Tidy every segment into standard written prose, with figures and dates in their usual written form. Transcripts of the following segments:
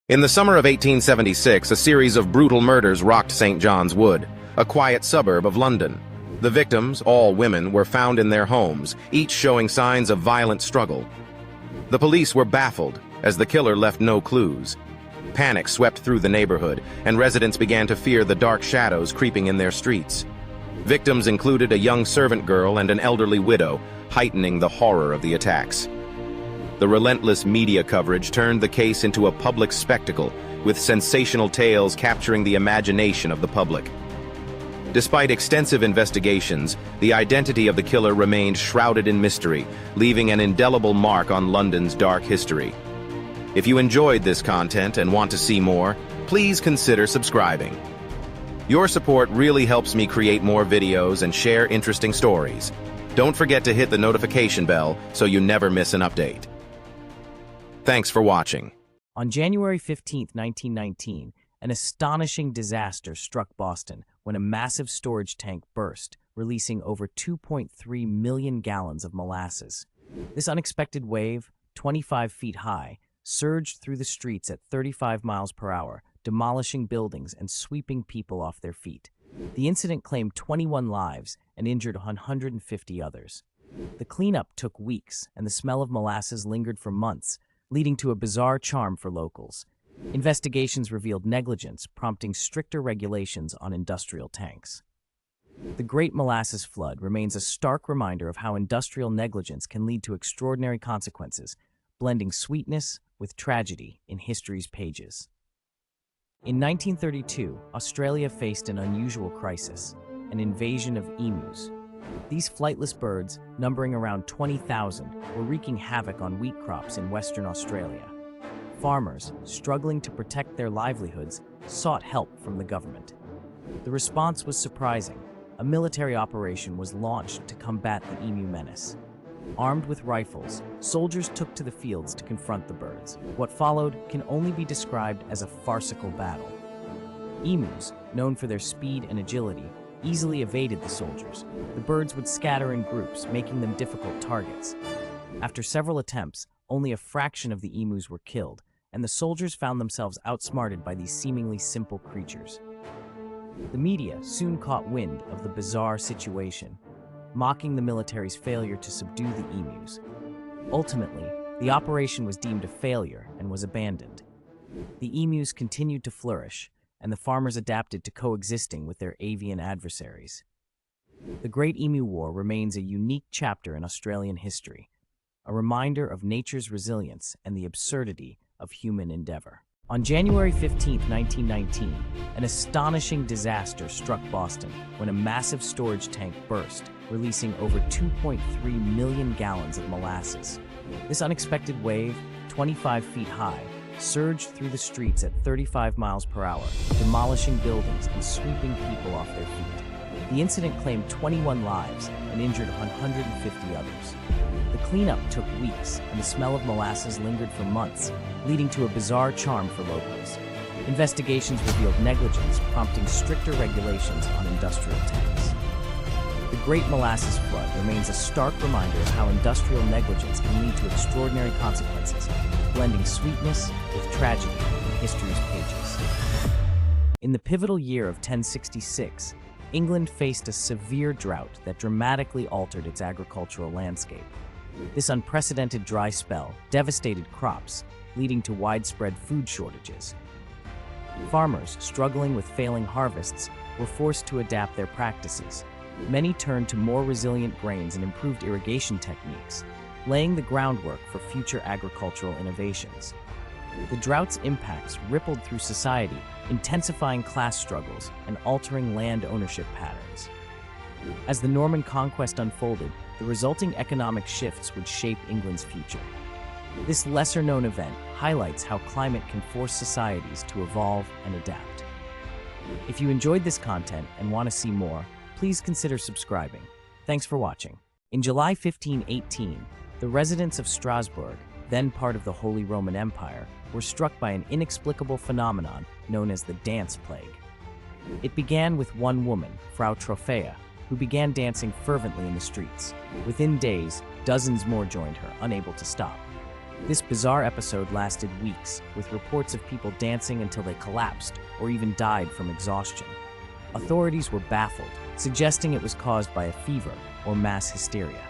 In the summer of 1876, a series of brutal murders rocked St. John's Wood, a quiet suburb of London. The victims, all women, were found in their homes, each showing signs of violent struggle. The police were baffled, as the killer left no clues. Panic swept through the neighborhood, and residents began to fear the dark shadows creeping in their streets. Victims included a young servant girl and an elderly widow, heightening the horror of the attacks. The relentless media coverage turned the case into a public spectacle, with sensational tales capturing the imagination of the public. Despite extensive investigations, the identity of the killer remained shrouded in mystery, leaving an indelible mark on London's dark history. If you enjoyed this content and want to see more, please consider subscribing. Your support really helps me create more videos and share interesting stories. Don't forget to hit the notification bell so you never miss an update. Thanks for watching. On January 15, 1919, an astonishing disaster struck Boston when a massive storage tank burst, releasing over 2.3 million gallons of molasses. This unexpected wave, 25 feet high, surged through the streets at 35 miles per hour, demolishing buildings and sweeping people off their feet. The incident claimed 21 lives and injured 150 others. The cleanup took weeks, and the smell of molasses lingered for months, leading to a bizarre charm for locals. Investigations revealed negligence, prompting stricter regulations on industrial tanks. The Great Molasses Flood remains a stark reminder of how industrial negligence can lead to extraordinary consequences, blending sweetness with tragedy in history's pages. In 1932, Australia faced an unusual crisis, an invasion of emus. These flightless birds, numbering around 20,000, were wreaking havoc on wheat crops in Western Australia. Farmers, struggling to protect their livelihoods, sought help from the government. The response was surprising. A military operation was launched to combat the emu menace. Armed with rifles, soldiers took to the fields to confront the birds. What followed can only be described as a farcical battle. Emus, known for their speed and agility, easily evaded the soldiers. The birds would scatter in groups, making them difficult targets. After several attempts, only a fraction of the emus were killed, and the soldiers found themselves outsmarted by these seemingly simple creatures. The media soon caught wind of the bizarre situation, mocking the military's failure to subdue the emus. Ultimately, the operation was deemed a failure and was abandoned. The emus continued to flourish, and the farmers adapted to coexisting with their avian adversaries. The Great Emu War remains a unique chapter in Australian history, a reminder of nature's resilience and the absurdity of human endeavor. On January 15, 1919, an astonishing disaster struck Boston when a massive storage tank burst, releasing over 2.3 million gallons of molasses. This unexpected wave, 25 feet high, surged through the streets at 35 miles per hour, demolishing buildings and sweeping people off their feet. The incident claimed 21 lives and injured 150 others. The cleanup took weeks, and the smell of molasses lingered for months, leading to a bizarre charm for locals. Investigations revealed negligence, prompting stricter regulations on industrial tanks. The Great Molasses Flood remains a stark reminder of how industrial negligence can lead to extraordinary consequences, blending sweetness with tragedy in history's pages. In the pivotal year of 1066, England faced a severe drought that dramatically altered its agricultural landscape. This unprecedented dry spell devastated crops, leading to widespread food shortages. Farmers, struggling with failing harvests, were forced to adapt their practices. Many turned to more resilient grains and improved irrigation techniques, laying the groundwork for future agricultural innovations. The drought's impacts rippled through society, intensifying class struggles and altering land ownership patterns. As the Norman conquest unfolded, the resulting economic shifts would shape England's future. This lesser-known event highlights how climate can force societies to evolve and adapt. If you enjoyed this content and want to see more, please consider subscribing. Thanks for watching. In July 1518, the residents of Strasbourg, then part of the Holy Roman Empire, were struck by an inexplicable phenomenon known as the dance plague. It began with one woman, Frau Trophea, who began dancing fervently in the streets. Within days, dozens more joined her, unable to stop. This bizarre episode lasted weeks, with reports of people dancing until they collapsed or even died from exhaustion. Authorities were baffled, suggesting it was caused by a fever or mass hysteria.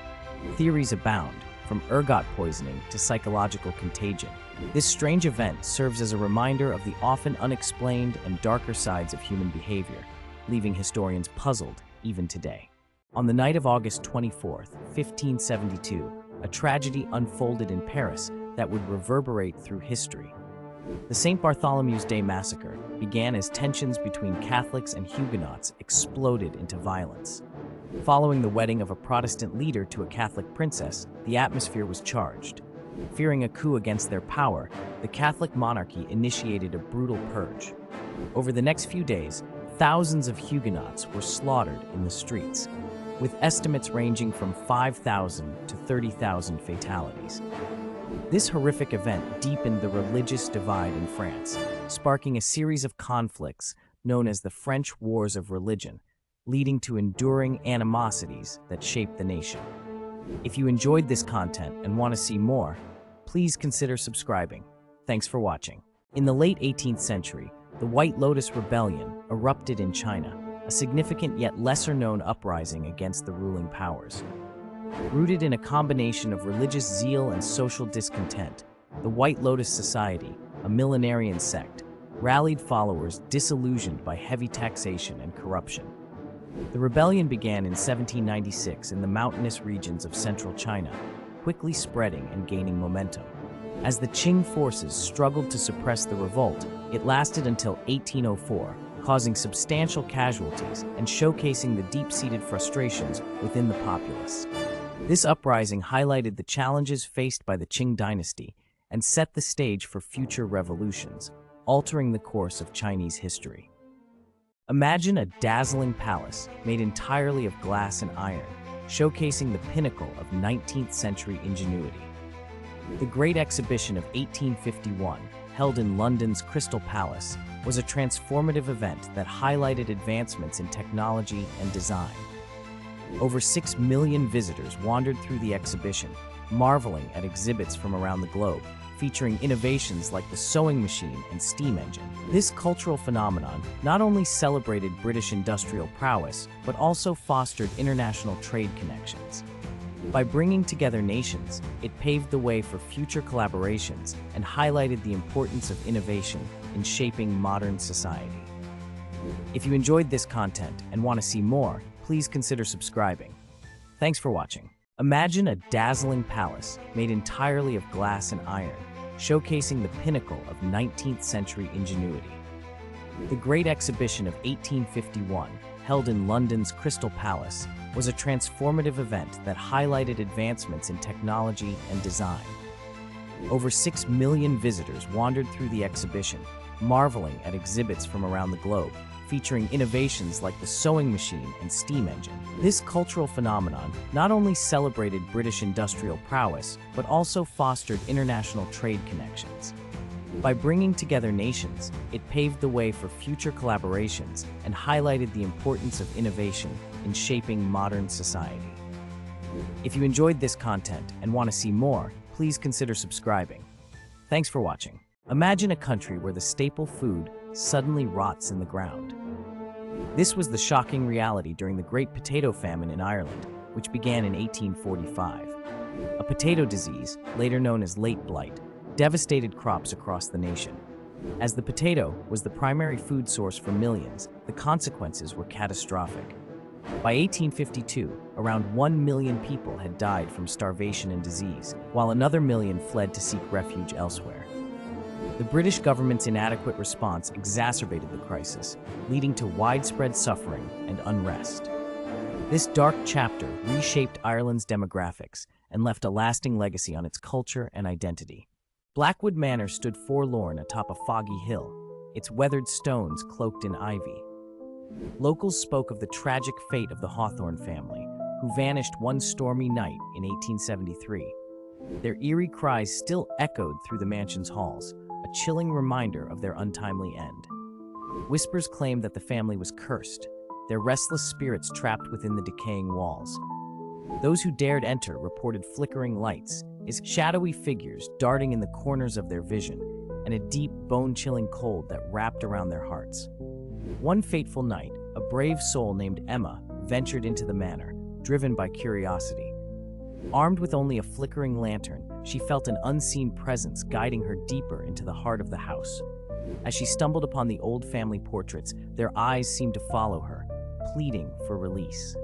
Theories abound, from ergot poisoning to psychological contagion. This strange event serves as a reminder of the often unexplained and darker sides of human behavior, leaving historians puzzled even today. On the night of August 24, 1572, a tragedy unfolded in Paris that would reverberate through history. The St. Bartholomew's Day massacre began as tensions between Catholics and Huguenots exploded into violence. Following the wedding of a Protestant leader to a Catholic princess, the atmosphere was charged. Fearing a coup against their power, the Catholic monarchy initiated a brutal purge. Over the next few days, thousands of Huguenots were slaughtered in the streets, with estimates ranging from 5,000 to 30,000 fatalities. This horrific event deepened the religious divide in France, sparking a series of conflicts known as the French Wars of Religion, leading to enduring animosities that shaped the nation. If you enjoyed this content and want to see more, please consider subscribing. Thanks for watching. In the late 18th century, the White Lotus Rebellion erupted in China, a significant yet lesser-known uprising against the ruling powers. Rooted in a combination of religious zeal and social discontent, the White Lotus Society, a millenarian sect, rallied followers disillusioned by heavy taxation and corruption. The rebellion began in 1796 in the mountainous regions of central China, quickly spreading and gaining momentum. As the Qing forces struggled to suppress the revolt, it lasted until 1804, causing substantial casualties and showcasing the deep-seated frustrations within the populace. This uprising highlighted the challenges faced by the Qing dynasty and set the stage for future revolutions, altering the course of Chinese history. Imagine a dazzling palace made entirely of glass and iron, showcasing the pinnacle of 19th century ingenuity. The Great Exhibition of 1851, held in London's Crystal Palace, was a transformative event that highlighted advancements in technology and design. Over 6 million visitors wandered through the exhibition, marveling at exhibits from around the globe, featuring innovations like the sewing machine and steam engine. This cultural phenomenon not only celebrated British industrial prowess, but also fostered international trade connections. By bringing together nations, it paved the way for future collaborations and highlighted the importance of innovation in shaping modern society. If you enjoyed this content and want to see more, please consider subscribing. Thanks for watching. Imagine a dazzling palace made entirely of glass and iron, showcasing the pinnacle of 19th century ingenuity. The Great Exhibition of 1851, held in London's Crystal Palace, was a transformative event that highlighted advancements in technology and design. Over 6 million visitors wandered through the exhibition, marveling at exhibits from around the globe, featuring innovations like the sewing machine and steam engine. This cultural phenomenon not only celebrated British industrial prowess, but also fostered international trade connections. By bringing together nations, it paved the way for future collaborations and highlighted the importance of innovation in shaping modern society. If you enjoyed this content and want to see more, please consider subscribing. Thanks for watching. Imagine a country where the staple food suddenly rots in the ground. This was the shocking reality during the Great Potato Famine in Ireland, which began in 1845. A potato disease, later known as late blight, devastated crops across the nation. As the potato was the primary food source for millions, the consequences were catastrophic. By 1852, around 1 million people had died from starvation and disease, while another million fled to seek refuge elsewhere. The British government's inadequate response exacerbated the crisis, leading to widespread suffering and unrest. This dark chapter reshaped Ireland's demographics and left a lasting legacy on its culture and identity. Blackwood Manor stood forlorn atop a foggy hill, its weathered stones cloaked in ivy. Locals spoke of the tragic fate of the Hawthorne family, who vanished one stormy night in 1873. Their eerie cries still echoed through the mansion's halls, a chilling reminder of their untimely end. Whispers claimed that the family was cursed, their restless spirits trapped within the decaying walls. Those who dared enter reported flickering lights, is shadowy figures darting in the corners of their vision and a deep, bone-chilling cold that wrapped around their hearts. One fateful night, a brave soul named Emma ventured into the manor, driven by curiosity. Armed with only a flickering lantern, she felt an unseen presence guiding her deeper into the heart of the house. As she stumbled upon the old family portraits, their eyes seemed to follow her, pleading for release.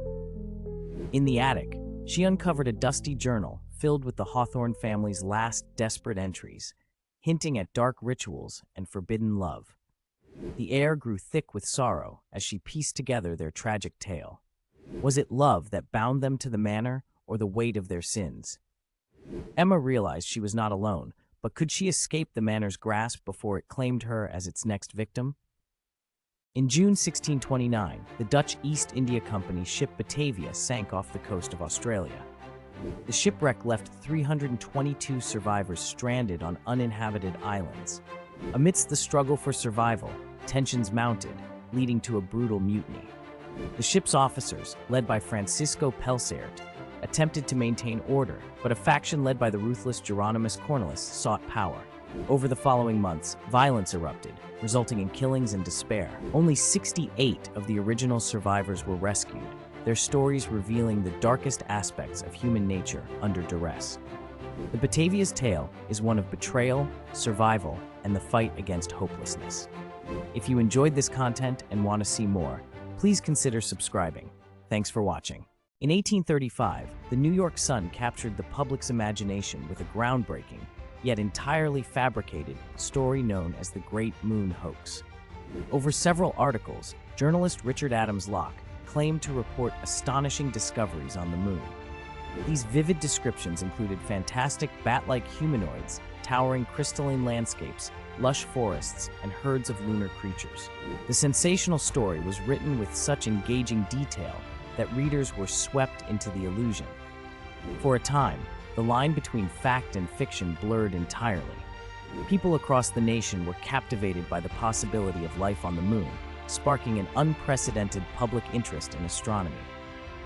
In the attic, she uncovered a dusty journal filled with the Hawthorne family's last desperate entries, hinting at dark rituals and forbidden love. The air grew thick with sorrow as she pieced together their tragic tale. Was it love that bound them to the manor, or the weight of their sins? Emma realized she was not alone, but could she escape the manor's grasp before it claimed her as its next victim? In June 1629, the Dutch East India Company ship Batavia sank off the coast of Australia. The shipwreck left 322 survivors stranded on uninhabited islands. Amidst the struggle for survival, tensions mounted, leading to a brutal mutiny. The ship's officers, led by Francisco Pelsaert, attempted to maintain order, but a faction led by the ruthless Geronimus Cornelis sought power. Over the following months, violence erupted, resulting in killings and despair. Only 68 of the original survivors were rescued, their stories revealing the darkest aspects of human nature under duress. The Batavia's tale is one of betrayal, survival, and the fight against hopelessness. If you enjoyed this content and want to see more, please consider subscribing. Thanks for watching. In 1835, the New York Sun captured the public's imagination with a groundbreaking, yet entirely fabricated, story known as the Great Moon Hoax. Over several articles, journalist Richard Adams Locke claimed to report astonishing discoveries on the moon. These vivid descriptions included fantastic bat-like humanoids, towering crystalline landscapes, lush forests, and herds of lunar creatures. The sensational story was written with such engaging detail that readers were swept into the illusion. For a time, the line between fact and fiction blurred entirely. People across the nation were captivated by the possibility of life on the moon, sparking an unprecedented public interest in astronomy.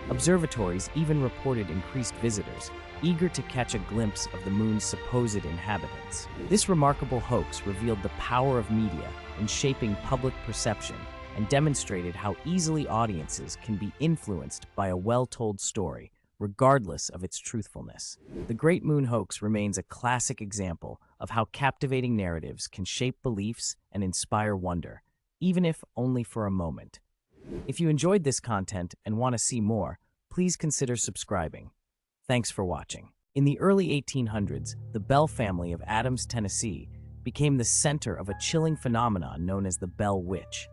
Observatories even reported increased visitors, eager to catch a glimpse of the moon's supposed inhabitants. This remarkable hoax revealed the power of media in shaping public perception and demonstrated how easily audiences can be influenced by a well-told story, regardless of its truthfulness. The Great Moon Hoax remains a classic example of how captivating narratives can shape beliefs and inspire wonder, even if only for a moment. If you enjoyed this content and want to see more, please consider subscribing. Thanks for watching. In the early 1800s, the Bell family of Adams, Tennessee, became the center of a chilling phenomenon known as the Bell Witch.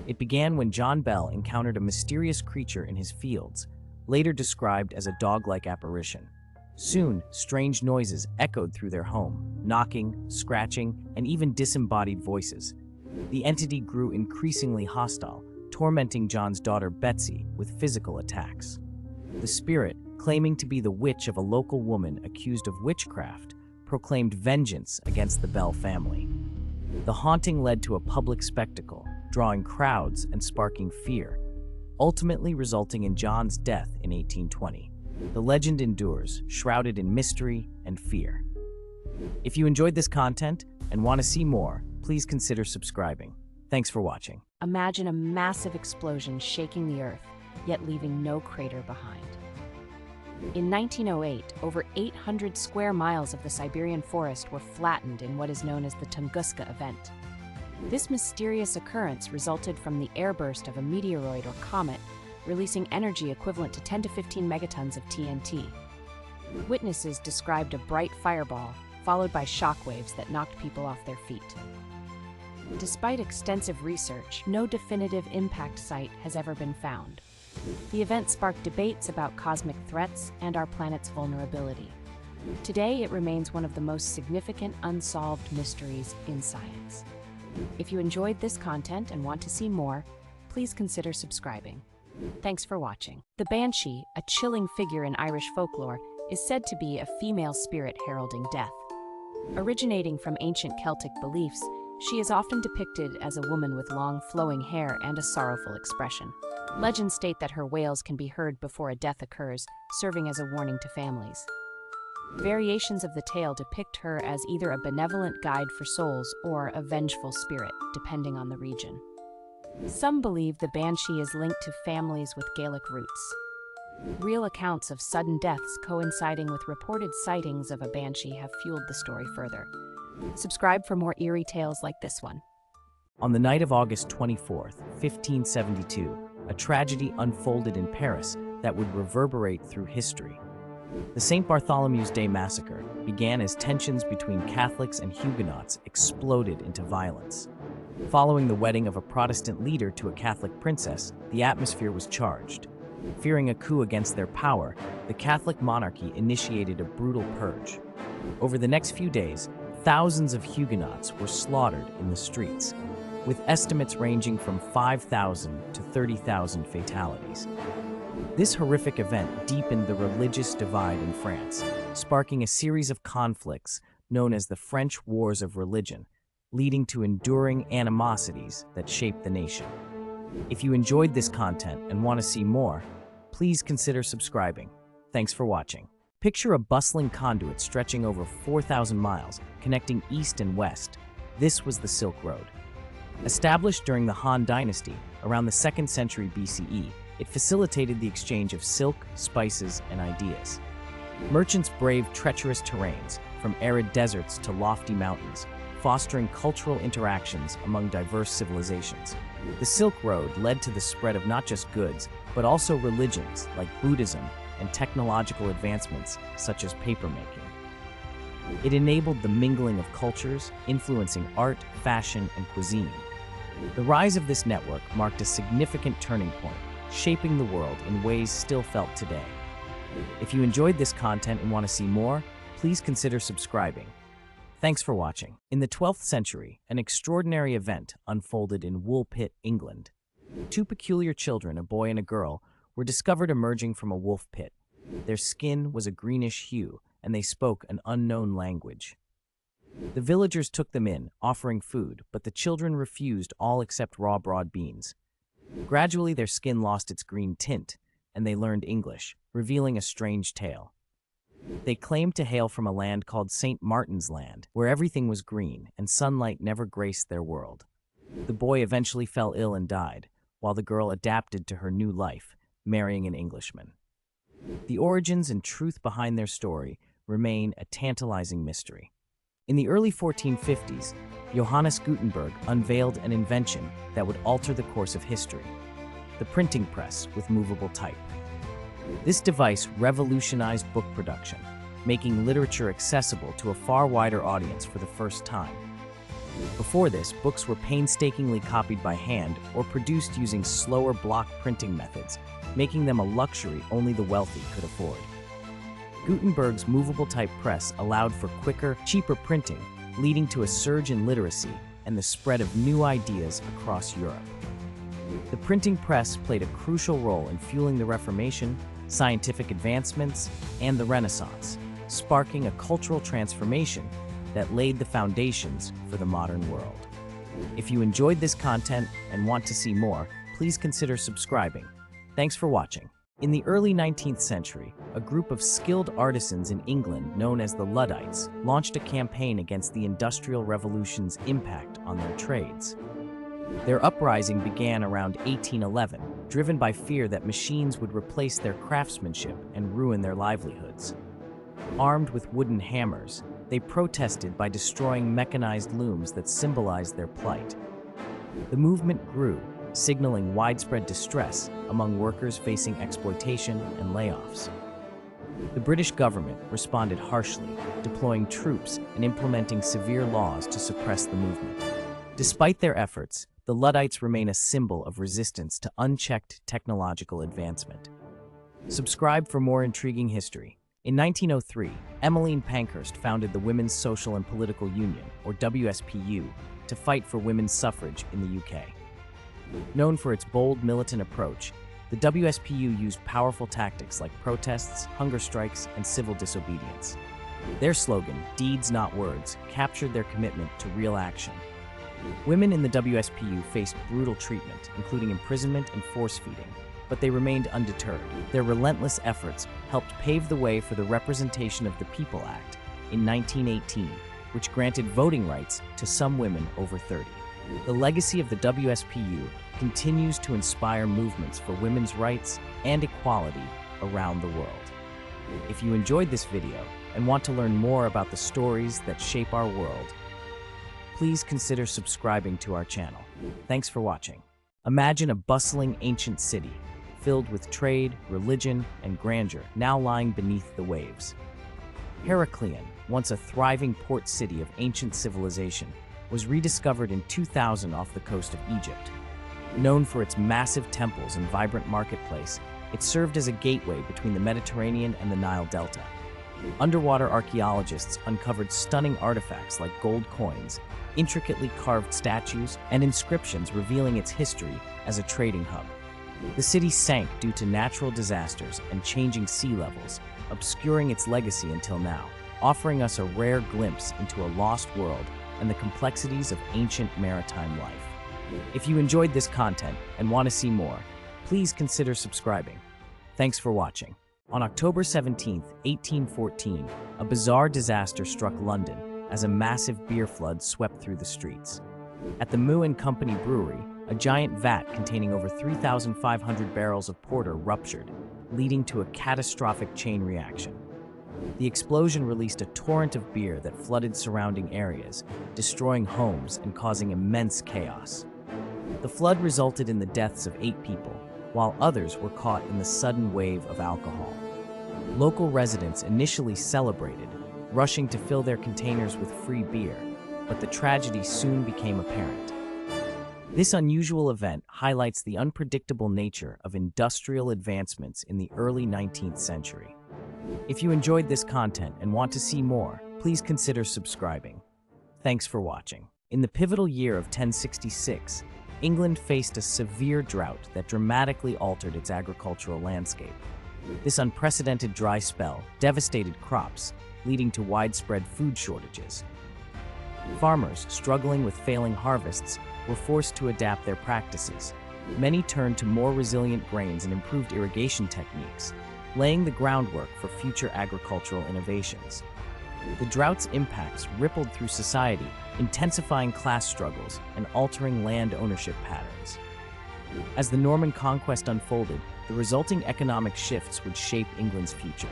It began when John Bell encountered a mysterious creature in his fields, later described as a dog-like apparition. Soon, strange noises echoed through their home, knocking, scratching, and even disembodied voices. The entity grew increasingly hostile, tormenting John's daughter Betsy with physical attacks. The spirit, claiming to be the witch of a local woman accused of witchcraft, proclaimed vengeance against the Bell family. The haunting led to a public spectacle, drawing crowds and sparking fear, ultimately resulting in John's death in 1820. The legend endures, shrouded in mystery and fear. If you enjoyed this content and want to see more, please consider subscribing. Thanks for watching. Imagine a massive explosion shaking the Earth, yet leaving no crater behind. In 1908, over 800 square miles of the Siberian forest were flattened in what is known as the Tunguska event. This mysterious occurrence resulted from the airburst of a meteoroid or comet, releasing energy equivalent to 10 to 15 megatons of TNT. Witnesses described a bright fireball, followed by shockwaves that knocked people off their feet. Despite extensive research, no definitive impact site has ever been found. The event sparked debates about cosmic threats and our planet's vulnerability. Today, it remains one of the most significant unsolved mysteries in science. If you enjoyed this content and want to see more, please consider subscribing. Thanks for watching. The Banshee, a chilling figure in Irish folklore, is said to be a female spirit heralding death. Originating from ancient Celtic beliefs, she is often depicted as a woman with long flowing hair and a sorrowful expression. Legends state that her wails can be heard before a death occurs, serving as a warning to families. Variations of the tale depict her as either a benevolent guide for souls or a vengeful spirit, depending on the region. Some believe the banshee is linked to families with Gaelic roots. Real accounts of sudden deaths coinciding with reported sightings of a banshee have fueled the story further. Subscribe for more eerie tales like this one. On the night of August 24th, 1572, a tragedy unfolded in Paris that would reverberate through history. The St. Bartholomew's Day massacre began as tensions between Catholics and Huguenots exploded into violence. Following the wedding of a Protestant leader to a Catholic princess, the atmosphere was charged. Fearing a coup against their power, the Catholic monarchy initiated a brutal purge. Over the next few days, thousands of Huguenots were slaughtered in the streets, with estimates ranging from 5,000 to 30,000 fatalities. This horrific event deepened the religious divide in France, sparking a series of conflicts known as the French Wars of Religion, leading to enduring animosities that shaped the nation. If you enjoyed this content and want to see more, please consider subscribing. Thanks for watching. Picture a bustling conduit stretching over 4,000 miles, connecting east and west. This was the Silk Road. Established during the Han Dynasty around the 2nd century BCE, it facilitated the exchange of silk, spices, and ideas. Merchants braved treacherous terrains, from arid deserts to lofty mountains, fostering cultural interactions among diverse civilizations. The Silk Road led to the spread of not just goods, but also religions like Buddhism and technological advancements such as papermaking. It enabled the mingling of cultures, influencing art, fashion, and cuisine. The rise of this network marked a significant turning point, shaping the world in ways still felt today. If you enjoyed this content and want to see more, please consider subscribing. Thanks for watching. In the 12th century, an extraordinary event unfolded in Woolpit, England. Two peculiar children, a boy and a girl, were discovered emerging from a wolf pit. Their skin was a greenish hue, and they spoke an unknown language. The villagers took them in, offering food, but the children refused all except raw broad beans. Gradually, their skin lost its green tint, and they learned English, revealing a strange tale. They claimed to hail from a land called St. Martin's Land, where everything was green and sunlight never graced their world. The boy eventually fell ill and died, while the girl adapted to her new life, marrying an Englishman. The origins and truth behind their story remain a tantalizing mystery. In the early 1450s, Johannes Gutenberg unveiled an invention that would alter the course of history: the printing press with movable type. This device revolutionized book production, making literature accessible to a far wider audience for the first time. Before this, books were painstakingly copied by hand or produced using slower block printing methods, making them a luxury only the wealthy could afford. Gutenberg's movable type press allowed for quicker, cheaper printing, leading to a surge in literacy and the spread of new ideas across Europe. The printing press played a crucial role in fueling the Reformation, scientific advancements, and the Renaissance, sparking a cultural transformation that laid the foundations for the modern world. If you enjoyed this content and want to see more, please consider subscribing. Thanks for watching. In the early 19th century, a group of skilled artisans in England known as the Luddites launched a campaign against the Industrial Revolution's impact on their trades. Their uprising began around 1811, driven by fear that machines would replace their craftsmanship and ruin their livelihoods. Armed with wooden hammers, they protested by destroying mechanized looms that symbolized their plight. The movement grew, signaling widespread distress among workers facing exploitation and layoffs. The British government responded harshly, deploying troops and implementing severe laws to suppress the movement. Despite their efforts, the Luddites remain a symbol of resistance to unchecked technological advancement. Subscribe for more intriguing history. In 1903, Emmeline Pankhurst founded the Women's Social and Political Union, or WSPU, to fight for women's suffrage in the UK. Known for its bold militant approach, the WSPU used powerful tactics like protests, hunger strikes, and civil disobedience. Their slogan, "Deeds Not Words," captured their commitment to real action. Women in the WSPU faced brutal treatment, including imprisonment and force-feeding, but they remained undeterred. Their relentless efforts helped pave the way for the Representation of the People Act in 1918, which granted voting rights to some women over 30. The legacy of the WSPU continues to inspire movements for women's rights and equality around the world. If you enjoyed this video and want to learn more about the stories that shape our world, please consider subscribing to our channel. Thanks for watching. Imagine a bustling ancient city filled with trade, religion, and grandeur, now lying beneath the waves. Heracleion, once a thriving port city of ancient civilization, was rediscovered in 2000 off the coast of Egypt. Known for its massive temples and vibrant marketplace, it served as a gateway between the Mediterranean and the Nile Delta. Underwater archaeologists uncovered stunning artifacts like gold coins, intricately carved statues, and inscriptions revealing its history as a trading hub. The city sank due to natural disasters and changing sea levels, obscuring its legacy until now, offering us a rare glimpse into a lost world and the complexities of ancient maritime life. If you enjoyed this content and want to see more, please consider subscribing. Thanks for watching. On October 17, 1814, a bizarre disaster struck London as a massive beer flood swept through the streets. At the Moo and Company Brewery, a giant vat containing over 3,500 barrels of porter ruptured, leading to a catastrophic chain reaction. The explosion released a torrent of beer that flooded surrounding areas, destroying homes and causing immense chaos. The flood resulted in the deaths of 8 people, while others were caught in the sudden wave of alcohol. Local residents initially celebrated, rushing to fill their containers with free beer, but the tragedy soon became apparent. This unusual event highlights the unpredictable nature of industrial advancements in the early 19th century. If you enjoyed this content and want to see more, please consider subscribing. Thanks for watching. In the pivotal year of 1066, England faced a severe drought that dramatically altered its agricultural landscape. This unprecedented dry spell devastated crops, leading to widespread food shortages. Farmers, struggling with failing harvests, were forced to adapt their practices. Many turned to more resilient grains and improved irrigation techniques, laying the groundwork for future agricultural innovations. The drought's impacts rippled through society, intensifying class struggles and altering land ownership patterns. As the Norman conquest unfolded, the resulting economic shifts would shape England's future.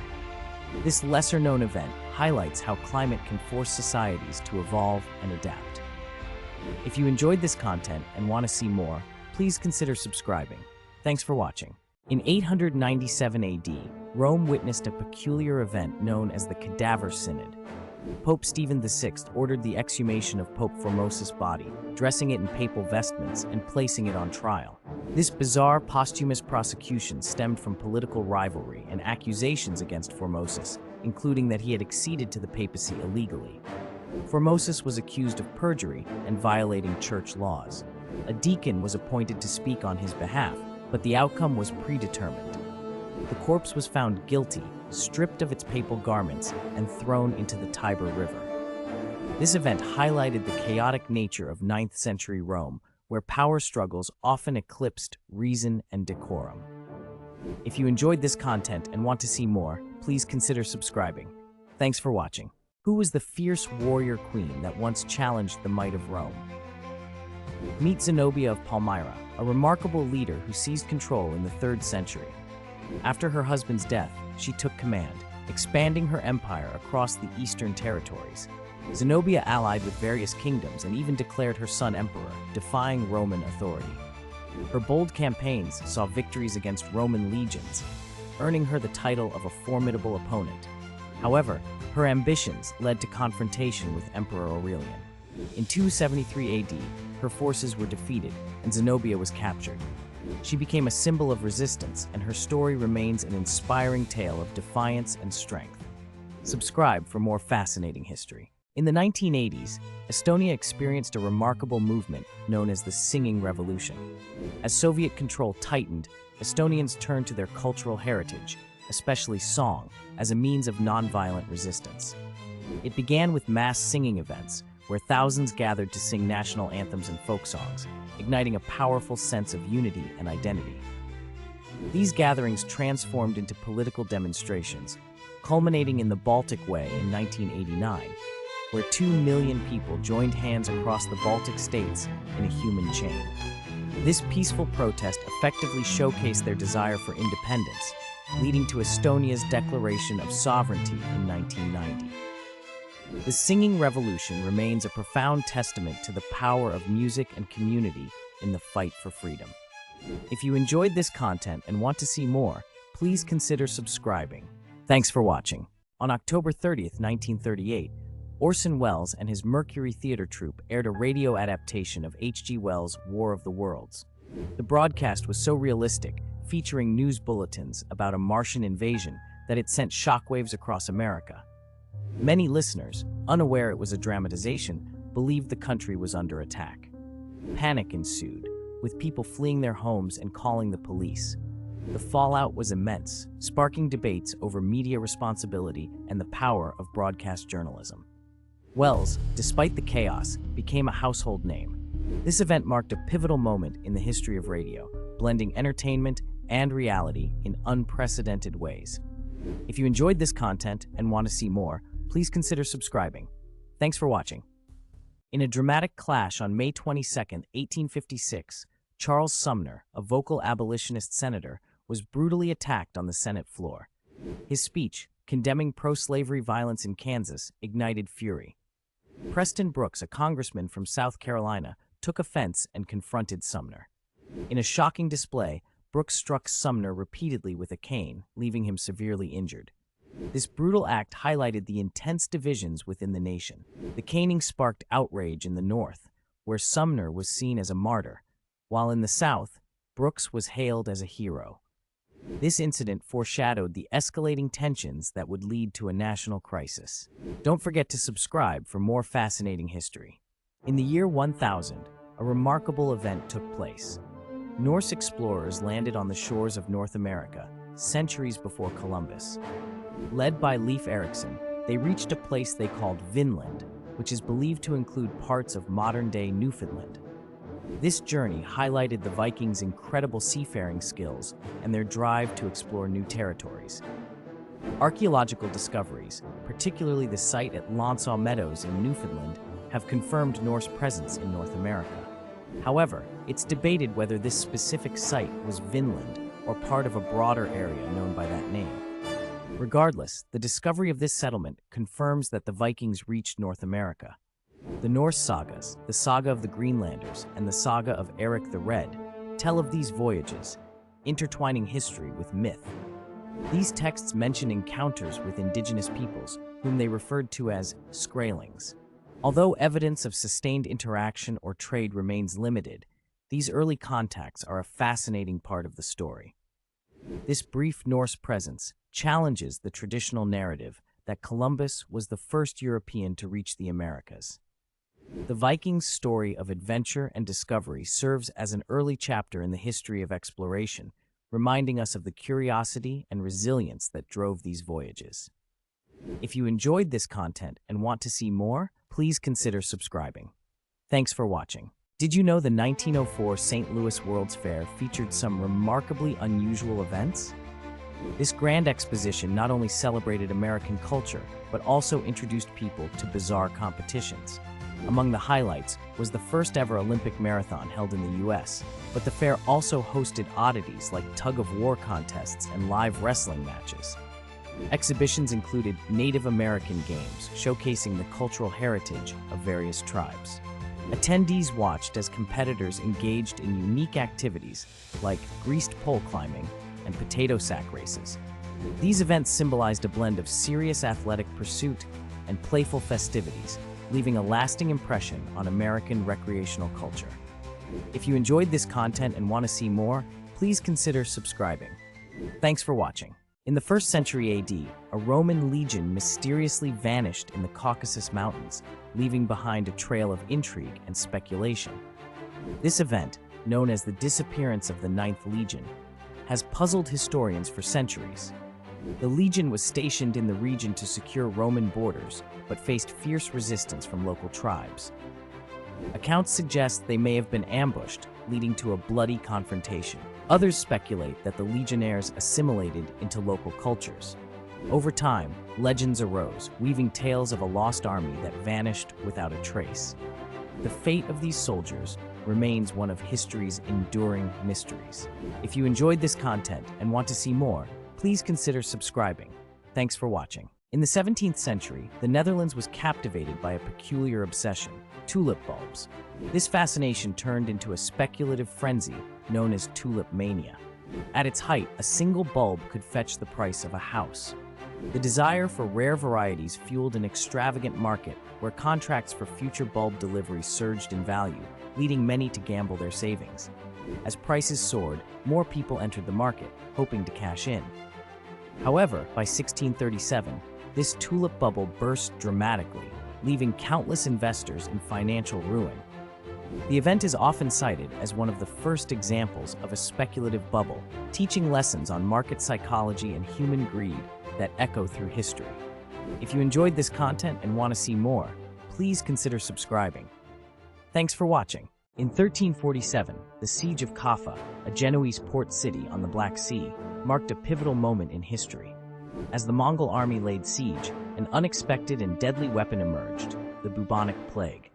This lesser-known event highlights how climate can force societies to evolve and adapt. If you enjoyed this content and want to see more, please consider subscribing. Thanks for watching. In 897 AD, Rome witnessed a peculiar event known as the Cadaver Synod. Pope Stephen VI ordered the exhumation of Pope Formosus' body, dressing it in papal vestments and placing it on trial. This bizarre posthumous prosecution stemmed from political rivalry and accusations against Formosus, including that he had acceded to the papacy illegally. Formosus was accused of perjury and violating church laws. A deacon was appointed to speak on his behalf, but the outcome was predetermined. The corpse was found guilty, stripped of its papal garments, and thrown into the Tiber River. This event highlighted the chaotic nature of 9th century Rome, where power struggles often eclipsed reason and decorum. If you enjoyed this content and want to see more, please consider subscribing. Thanks for watching. Who was the fierce warrior queen that once challenged the might of Rome? Meet Zenobia of Palmyra, a remarkable leader who seized control in the 3rd century. After her husband's death, she took command, expanding her empire across the eastern territories. Zenobia allied with various kingdoms and even declared her son emperor, defying Roman authority. Her bold campaigns saw victories against Roman legions, earning her the title of a formidable opponent. However, her ambitions led to confrontation with Emperor Aurelian. In 273 AD, her forces were defeated and Zenobia was captured. She became a symbol of resistance, and her story remains an inspiring tale of defiance and strength. Subscribe for more fascinating history. In the 1980s, Estonia experienced a remarkable movement known as the Singing Revolution. As Soviet control tightened, Estonians turned to their cultural heritage, especially song, as a means of nonviolent resistance. It began with mass singing events, where thousands gathered to sing national anthems and folk songs, igniting a powerful sense of unity and identity. These gatherings transformed into political demonstrations, culminating in the Baltic Way in 1989, where 2 million people joined hands across the Baltic states in a human chain. This peaceful protest effectively showcased their desire for independence, leading to Estonia's declaration of sovereignty in 1990. The singing revolution remains a profound testament to the power of music and community in the fight for freedom. If you enjoyed this content and want to see more, please consider subscribing. Thanks for watching. On October 30th, 1938, Orson Welles and his Mercury Theater troupe aired a radio adaptation of H.G. Wells' War of the Worlds. The broadcast was so realistic, featuring news bulletins about a Martian invasion, that it sent shockwaves across America. Many listeners, unaware it was a dramatization, believed the country was under attack. Panic ensued, with people fleeing their homes and calling the police. The fallout was immense, sparking debates over media responsibility and the power of broadcast journalism. Wells, despite the chaos, became a household name. This event marked a pivotal moment in the history of radio, blending entertainment and reality in unprecedented ways. If you enjoyed this content and want to see more, please consider subscribing. Thanks for watching. In a dramatic clash on May 22, 1856, Charles Sumner, a vocal abolitionist senator, was brutally attacked on the Senate floor. His speech, condemning pro-slavery violence in Kansas, ignited fury. Preston Brooks, a congressman from South Carolina, took offense and confronted Sumner. In a shocking display, Brooks struck Sumner repeatedly with a cane, leaving him severely injured. This brutal act highlighted the intense divisions within the nation. The caning sparked outrage in the North, where Sumner was seen as a martyr, while in the South, Brooks was hailed as a hero. This incident foreshadowed the escalating tensions that would lead to a national crisis. Don't forget to subscribe for more fascinating history. In the year 1000, a remarkable event took place. Norse explorers landed on the shores of North America, centuries before Columbus. Led by Leif Erikson, they reached a place they called Vinland, which is believed to include parts of modern-day Newfoundland. This journey highlighted the Vikings' incredible seafaring skills and their drive to explore new territories. Archaeological discoveries, particularly the site at Lonsau Meadows in Newfoundland, have confirmed Norse presence in North America. However, it's debated whether this specific site was Vinland or part of a broader area known by that name. Regardless, the discovery of this settlement confirms that the Vikings reached North America. The Norse sagas, the Saga of the Greenlanders and the Saga of Eric the Red, tell of these voyages, intertwining history with myth. These texts mention encounters with indigenous peoples, whom they referred to as Skraelings. Although evidence of sustained interaction or trade remains limited, these early contacts are a fascinating part of the story. This brief Norse presence challenges the traditional narrative that Columbus was the first European to reach the Americas. The Vikings' story of adventure and discovery serves as an early chapter in the history of exploration, reminding us of the curiosity and resilience that drove these voyages. If you enjoyed this content and want to see more, please consider subscribing. Thanks for watching. Did you know the 1904 St. Louis World's Fair featured some remarkably unusual events? This grand exposition not only celebrated American culture, but also introduced people to bizarre competitions. Among the highlights was the first ever Olympic marathon held in the US, but the fair also hosted oddities like tug-of-war contests and live wrestling matches. Exhibitions included Native American games, showcasing the cultural heritage of various tribes. Attendees watched as competitors engaged in unique activities like greased pole climbing and potato sack races. These events symbolized a blend of serious athletic pursuit and playful festivities, leaving a lasting impression on American recreational culture. If you enjoyed this content and want to see more, please consider subscribing. Thanks for watching. In the 1st century AD, a Roman legion mysteriously vanished in the Caucasus Mountains, leaving behind a trail of intrigue and speculation. This event, known as the disappearance of the 9th Legion, has puzzled historians for centuries. The legion was stationed in the region to secure Roman borders, but faced fierce resistance from local tribes. Accounts suggest they may have been ambushed, leading to a bloody confrontation. Others speculate that the legionnaires assimilated into local cultures. Over time, legends arose, weaving tales of a lost army that vanished without a trace. The fate of these soldiers remains one of history's enduring mysteries. If you enjoyed this content and want to see more, please consider subscribing. Thanks for watching. In the 17th century, the Netherlands was captivated by a peculiar obsession: tulip bulbs. This fascination turned into a speculative frenzy known as tulip mania. At its height, a single bulb could fetch the price of a house. The desire for rare varieties fueled an extravagant market where contracts for future bulb delivery surged in value, leading many to gamble their savings. As prices soared, more people entered the market, hoping to cash in. However, by 1637, this tulip bubble burst dramatically, leaving countless investors in financial ruin. The event is often cited as one of the first examples of a speculative bubble, teaching lessons on market psychology and human greed that echo through history. If you enjoyed this content and want to see more, please consider subscribing. Thanks for watching. In 1347, the Siege of Kaffa, a Genoese port city on the Black Sea, marked a pivotal moment in history. As the Mongol army laid siege, an unexpected and deadly weapon emerged: the bubonic plague.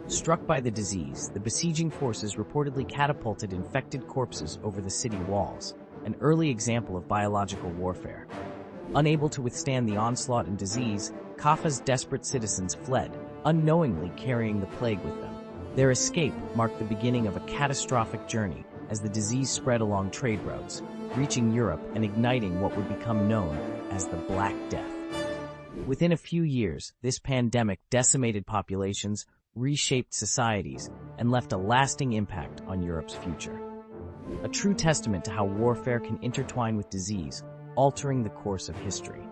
Struck by the disease, the besieging forces reportedly catapulted infected corpses over the city walls, an early example of biological warfare. Unable to withstand the onslaught and disease, Kaffa's desperate citizens fled, unknowingly carrying the plague with them. Their escape marked the beginning of a catastrophic journey as the disease spread along trade routes, reaching Europe and igniting what would become known as the Black Death. Within a few years, this pandemic decimated populations, reshaped societies, and left a lasting impact on Europe's future. A true testament to how warfare can intertwine with disease, altering the course of history.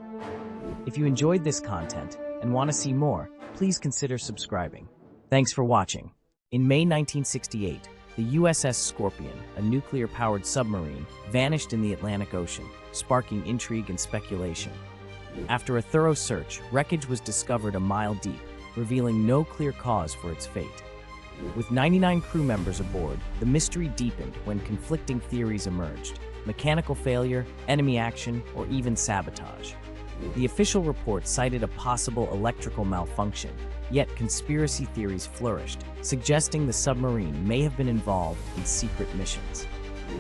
If you enjoyed this content and want to see more, please consider subscribing. Thanks for watching. In May 1968, the USS Scorpion, a nuclear-powered submarine, vanished in the Atlantic Ocean, sparking intrigue and speculation. After a thorough search, wreckage was discovered a mile deep, revealing no clear cause for its fate. With 99 crew members aboard, the mystery deepened when conflicting theories emerged: mechanical failure, enemy action, or even sabotage. The official report cited a possible electrical malfunction, yet conspiracy theories flourished, suggesting the submarine may have been involved in secret missions.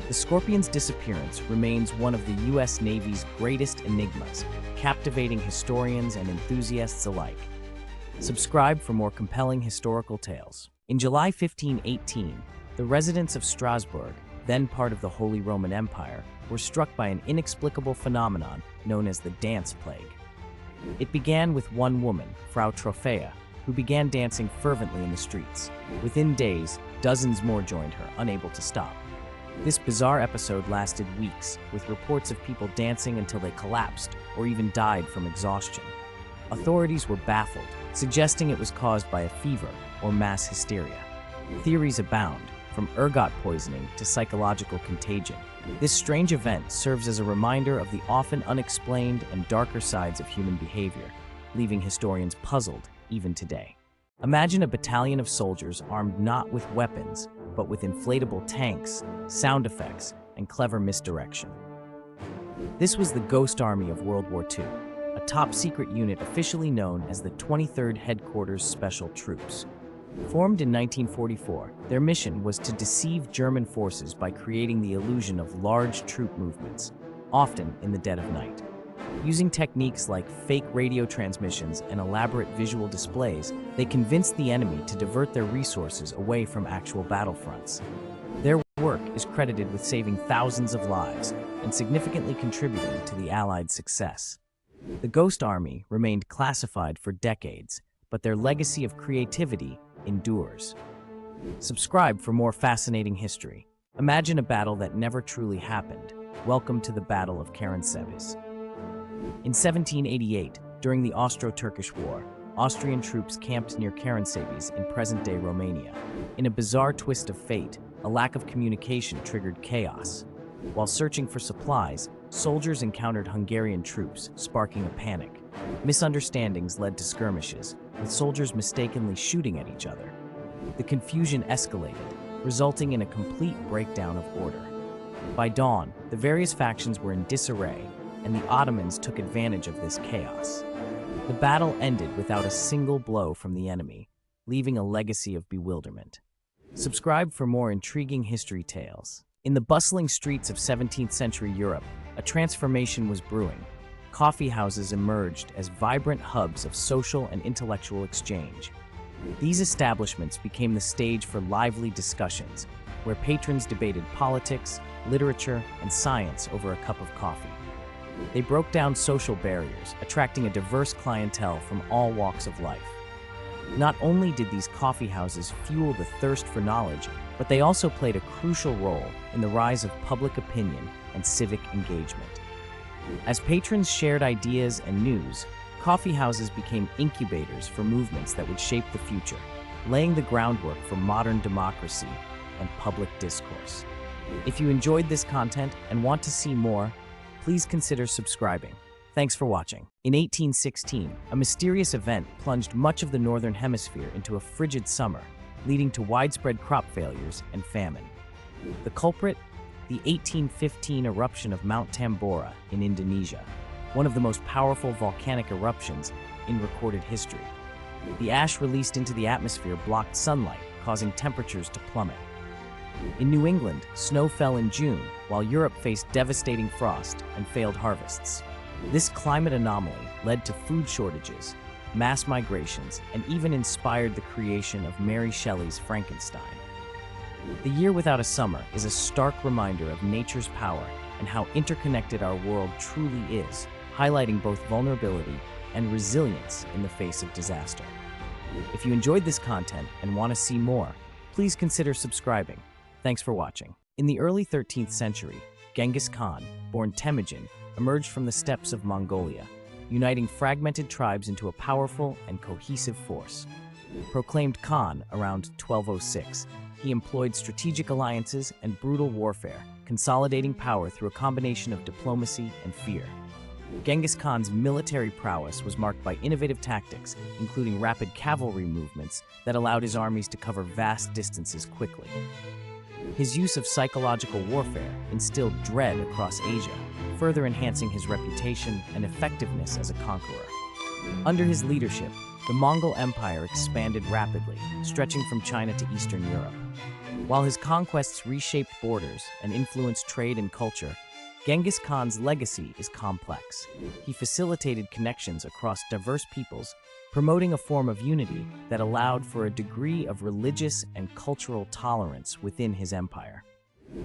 The Scorpion's disappearance remains one of the U.S. Navy's greatest enigmas, captivating historians and enthusiasts alike. Subscribe for more compelling historical tales. In July 1518, the residents of Strasbourg, then part of the Holy Roman Empire, were struck by an inexplicable phenomenon known as the dance plague. It began with one woman, Frau Trophea, who began dancing fervently in the streets. Within days, dozens more joined her, unable to stop. This bizarre episode lasted weeks, with reports of people dancing until they collapsed or even died from exhaustion. Authorities were baffled, suggesting it was caused by a fever or mass hysteria. Theories abound, from ergot poisoning to psychological contagion. This strange event serves as a reminder of the often unexplained and darker sides of human behavior, leaving historians puzzled even today. Imagine a battalion of soldiers armed not with weapons, but with inflatable tanks, sound effects, and clever misdirection. This was the Ghost Army of World War II, a top-secret unit officially known as the 23rd Headquarters Special Troops. Formed in 1944, their mission was to deceive German forces by creating the illusion of large troop movements, often in the dead of night. Using techniques like fake radio transmissions and elaborate visual displays, they convinced the enemy to divert their resources away from actual battlefronts. Their work is credited with saving thousands of lives and significantly contributing to the Allied success. The Ghost Army remained classified for decades, but their legacy of creativity endures. Subscribe for more fascinating history. Imagine a battle that never truly happened. Welcome to the Battle of Karansebes. In 1788, during the Austro-Turkish War, Austrian troops camped near Karansebes in present-day Romania. In a bizarre twist of fate, a lack of communication triggered chaos. While searching for supplies, soldiers encountered Hungarian troops, sparking a panic. Misunderstandings led to skirmishes, with soldiers mistakenly shooting at each other. The confusion escalated, resulting in a complete breakdown of order. By dawn, the various factions were in disarray, and the Ottomans took advantage of this chaos. The battle ended without a single blow from the enemy, leaving a legacy of bewilderment. Subscribe for more intriguing history tales. In the bustling streets of 17th century Europe, a transformation was brewing. Coffee houses emerged as vibrant hubs of social and intellectual exchange. These establishments became the stage for lively discussions, where patrons debated politics, literature, and science over a cup of coffee. They broke down social barriers, attracting a diverse clientele from all walks of life. Not only did these coffee houses fuel the thirst for knowledge, but they also played a crucial role in the rise of public opinion and civic engagement. As patrons shared ideas and news, coffee houses became incubators for movements that would shape the future, laying the groundwork for modern democracy and public discourse. If you enjoyed this content and want to see more, please consider subscribing. Thanks for watching. In 1816, a mysterious event plunged much of the northern hemisphere into a frigid summer, leading to widespread crop failures and famine. The culprit? The 1815 eruption of Mount Tambora in Indonesia, one of the most powerful volcanic eruptions in recorded history. The ash released into the atmosphere blocked sunlight, causing temperatures to plummet. In New England, snow fell in June, while Europe faced devastating frost and failed harvests. This climate anomaly led to food shortages, mass migrations, and even inspired the creation of Mary Shelley's Frankenstein. The Year Without a Summer is a stark reminder of nature's power and how interconnected our world truly is, highlighting both vulnerability and resilience in the face of disaster. If you enjoyed this content and want to see more, please consider subscribing. Thanks for watching. In the early 13th century, Genghis Khan, born Temujin, emerged from the steppes of Mongolia, uniting fragmented tribes into a powerful and cohesive force. Proclaimed Khan around 1206, he employed strategic alliances and brutal warfare, consolidating power through a combination of diplomacy and fear. Genghis Khan's military prowess was marked by innovative tactics, including rapid cavalry movements that allowed his armies to cover vast distances quickly. His use of psychological warfare instilled dread across Asia, further enhancing his reputation and effectiveness as a conqueror. Under his leadership, the Mongol Empire expanded rapidly, stretching from China to Eastern Europe. While his conquests reshaped borders and influenced trade and culture, Genghis Khan's legacy is complex. He facilitated connections across diverse peoples, promoting a form of unity that allowed for a degree of religious and cultural tolerance within his empire.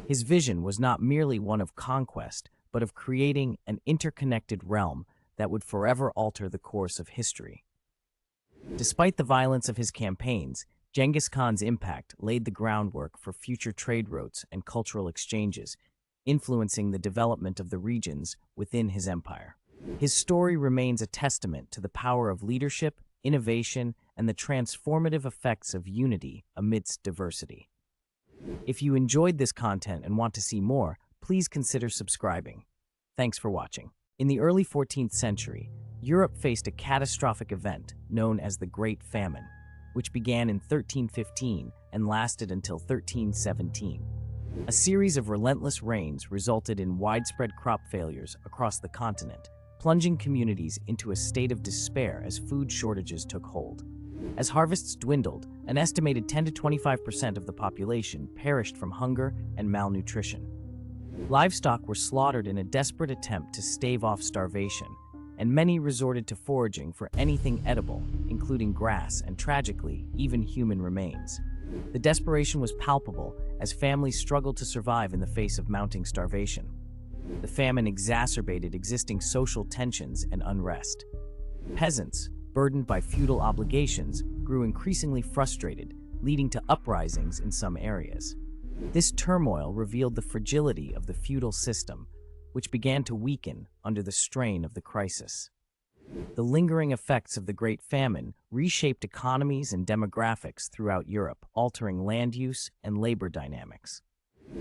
His vision was not merely one of conquest, but of creating an interconnected realm that would forever alter the course of history. Despite the violence of his campaigns, Genghis Khan's impact laid the groundwork for future trade routes and cultural exchanges, influencing the development of the regions within his empire. His story remains a testament to the power of leadership, innovation, and the transformative effects of unity amidst diversity. If you enjoyed this content and want to see more, please consider subscribing. Thanks for watching. In the early 14th century, Europe faced a catastrophic event known as the Great Famine, which began in 1315 and lasted until 1317. A series of relentless rains resulted in widespread crop failures across the continent, plunging communities into a state of despair as food shortages took hold. As harvests dwindled, an estimated 10 to 25% of the population perished from hunger and malnutrition. Livestock were slaughtered in a desperate attempt to stave off starvation, and many resorted to foraging for anything edible, including grass and, tragically, even human remains. The desperation was palpable as families struggled to survive in the face of mounting starvation. The famine exacerbated existing social tensions and unrest. Peasants, burdened by feudal obligations, grew increasingly frustrated, leading to uprisings in some areas. This turmoil revealed the fragility of the feudal system, which began to weaken under the strain of the crisis. The lingering effects of the Great Famine reshaped economies and demographics throughout Europe, altering land use and labor dynamics.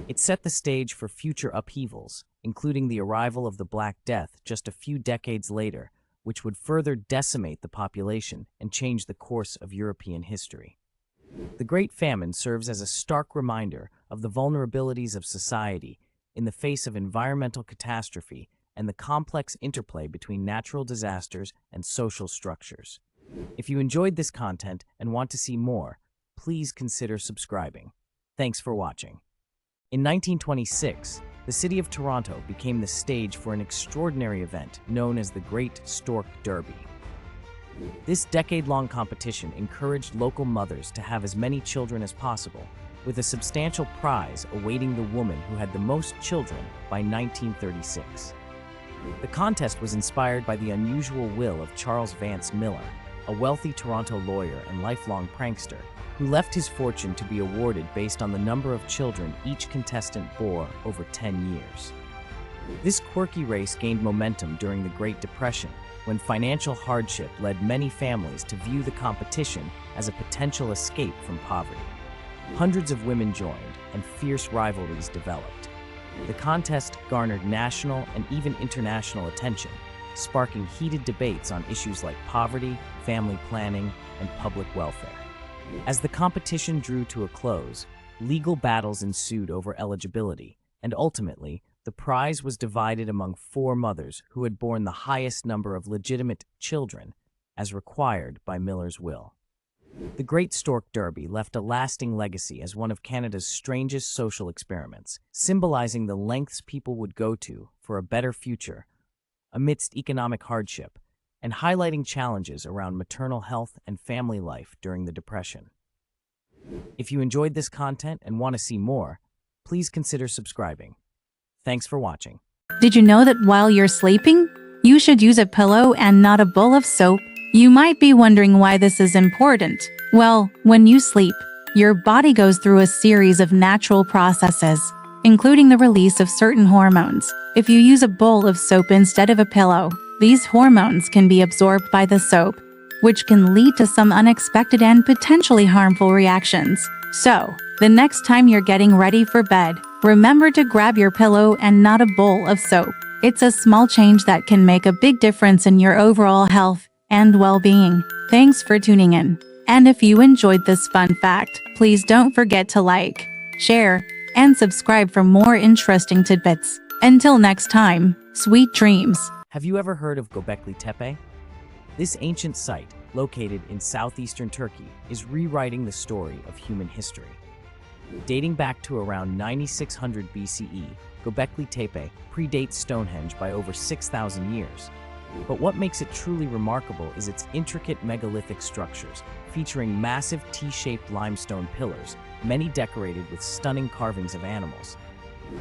It set the stage for future upheavals, including the arrival of the Black Death just a few decades later, which would further decimate the population and change the course of European history. The Great Famine serves as a stark reminder of the vulnerabilities of society in the face of environmental catastrophe and the complex interplay between natural disasters and social structures. If you enjoyed this content and want to see more, please consider subscribing. Thanks for watching. In 1926, the city of Toronto became the stage for an extraordinary event known as the Great Stork Derby. This decade-long competition encouraged local mothers to have as many children as possible, with a substantial prize awaiting the woman who had the most children by 1936. The contest was inspired by the unusual will of Charles Vance Miller, a wealthy Toronto lawyer and lifelong prankster, who left his fortune to be awarded based on the number of children each contestant bore over 10 years. This quirky race gained momentum during the Great Depression, when financial hardship led many families to view the competition as a potential escape from poverty. Hundreds of women joined, and fierce rivalries developed. The contest garnered national and even international attention, sparking heated debates on issues like poverty, family planning, and public welfare. As the competition drew to a close, legal battles ensued over eligibility, and ultimately, the prize was divided among 4 mothers who had borne the highest number of legitimate children, as required by Miller's will. The Great Stork Derby left a lasting legacy as one of Canada's strangest social experiments, symbolizing the lengths people would go to for a better future amidst economic hardship, and highlighting challenges around maternal health and family life during the Depression. If you enjoyed this content and want to see more, please consider subscribing. Thanks for watching. Did you know that while you're sleeping, you should use a pillow and not a bowl of soap? You might be wondering why this is important. Well, when you sleep, your body goes through a series of natural processes, including the release of certain hormones. If you use a bowl of soap instead of a pillow, these hormones can be absorbed by the soap, which can lead to some unexpected and potentially harmful reactions. So, the next time you're getting ready for bed, remember to grab your pillow and not a bowl of soap. It's a small change that can make a big difference in your overall health and well-being. Thanks for tuning in. And if you enjoyed this fun fact, please don't forget to like, share, and subscribe for more interesting tidbits. Until next time, sweet dreams. Have you ever heard of Göbekli Tepe? This ancient site, located in southeastern Turkey, is rewriting the story of human history. Dating back to around 9600 BCE, Göbekli Tepe predates Stonehenge by over 6,000 years. But what makes it truly remarkable is its intricate megalithic structures, featuring massive T-shaped limestone pillars, many decorated with stunning carvings of animals.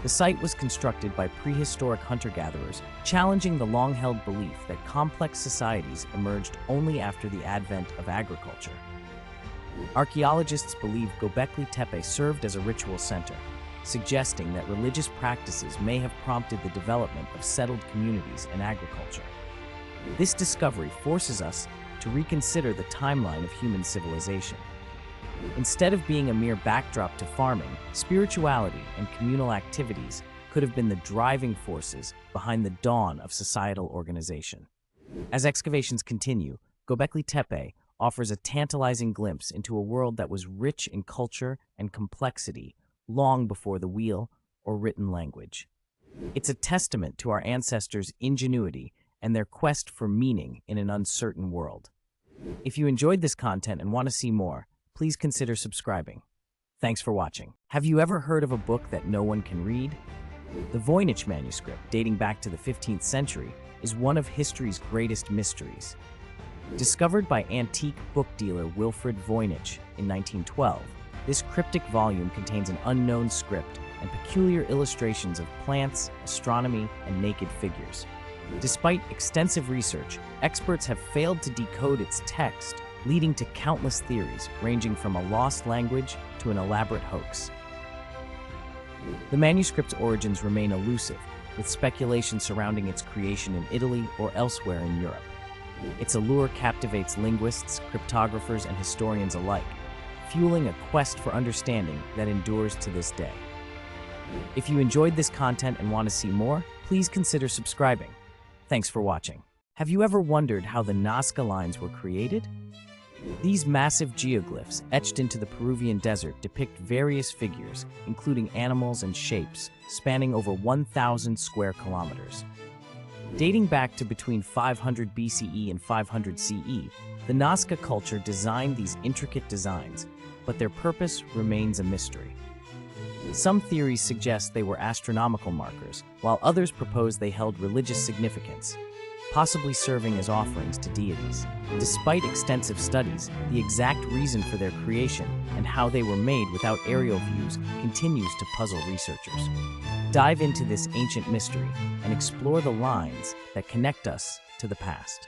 The site was constructed by prehistoric hunter-gatherers, challenging the long-held belief that complex societies emerged only after the advent of agriculture. Archaeologists believe Göbekli Tepe served as a ritual center, suggesting that religious practices may have prompted the development of settled communities and agriculture. This discovery forces us to reconsider the timeline of human civilization. Instead of being a mere backdrop to farming, spirituality and communal activities could have been the driving forces behind the dawn of societal organization. As excavations continue, Göbekli Tepe offers a tantalizing glimpse into a world that was rich in culture and complexity long before the wheel or written language. It's a testament to our ancestors' ingenuity and their quest for meaning in an uncertain world. If you enjoyed this content and want to see more, please consider subscribing. Thanks for watching. Have you ever heard of a book that no one can read? The Voynich manuscript, dating back to the 15th century, is one of history's greatest mysteries. Discovered by antique book dealer Wilfrid Voynich in 1912, this cryptic volume contains an unknown script and peculiar illustrations of plants, astronomy, and naked figures. Despite extensive research, experts have failed to decode its text, leading to countless theories ranging from a lost language to an elaborate hoax. The manuscript's origins remain elusive, with speculation surrounding its creation in Italy or elsewhere in Europe. Its allure captivates linguists, cryptographers, and historians alike, fueling a quest for understanding that endures to this day. If you enjoyed this content and want to see more, please consider subscribing. Thanks for watching. Have you ever wondered how the Nazca lines were created? These massive geoglyphs etched into the Peruvian desert depict various figures, including animals and shapes, spanning over 1,000 square kilometers. Dating back to between 500 BCE and 500 CE, the Nazca culture designed these intricate designs, but their purpose remains a mystery. Some theories suggest they were astronomical markers, while others propose they held religious significance, possibly serving as offerings to deities. Despite extensive studies, the exact reason for their creation and how they were made without aerial views continues to puzzle researchers. Dive into this ancient mystery and explore the lines that connect us to the past.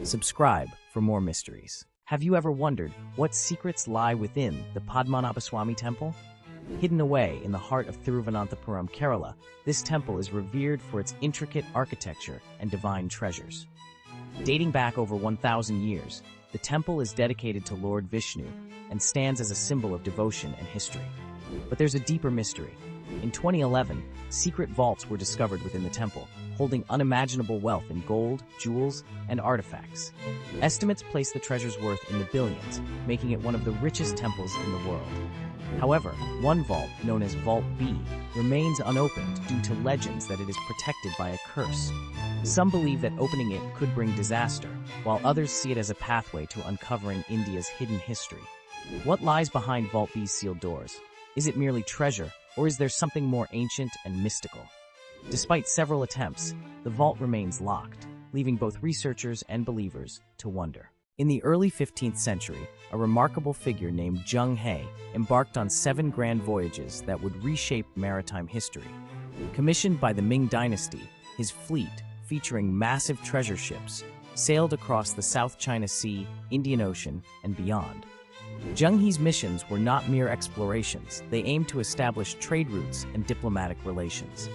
Subscribe for more mysteries. Have you ever wondered what secrets lie within the Padmanabhaswamy Temple? Hidden away in the heart of Thiruvananthapuram, Kerala, this temple is revered for its intricate architecture and divine treasures. Dating back over 1,000 years, the temple is dedicated to Lord Vishnu and stands as a symbol of devotion and history. But there's a deeper mystery. In 2011, secret vaults were discovered within the temple, holding unimaginable wealth in gold, jewels, and artifacts. Estimates place the treasure's worth in the billions, making it one of the richest temples in the world. However, one vault, known as Vault B, remains unopened due to legends that it is protected by a curse. Some believe that opening it could bring disaster, while others see it as a pathway to uncovering India's hidden history. What lies behind Vault B's sealed doors? Is it merely treasure, or is there something more ancient and mystical? Despite several attempts, the vault remains locked, leaving both researchers and believers to wonder. In the early 15th century, a remarkable figure named Zheng He embarked on 7 grand voyages that would reshape maritime history. Commissioned by the Ming Dynasty, his fleet, featuring massive treasure ships, sailed across the South China Sea, Indian Ocean, and beyond. Zheng He's missions were not mere explorations. They aimed to establish trade routes and diplomatic relations.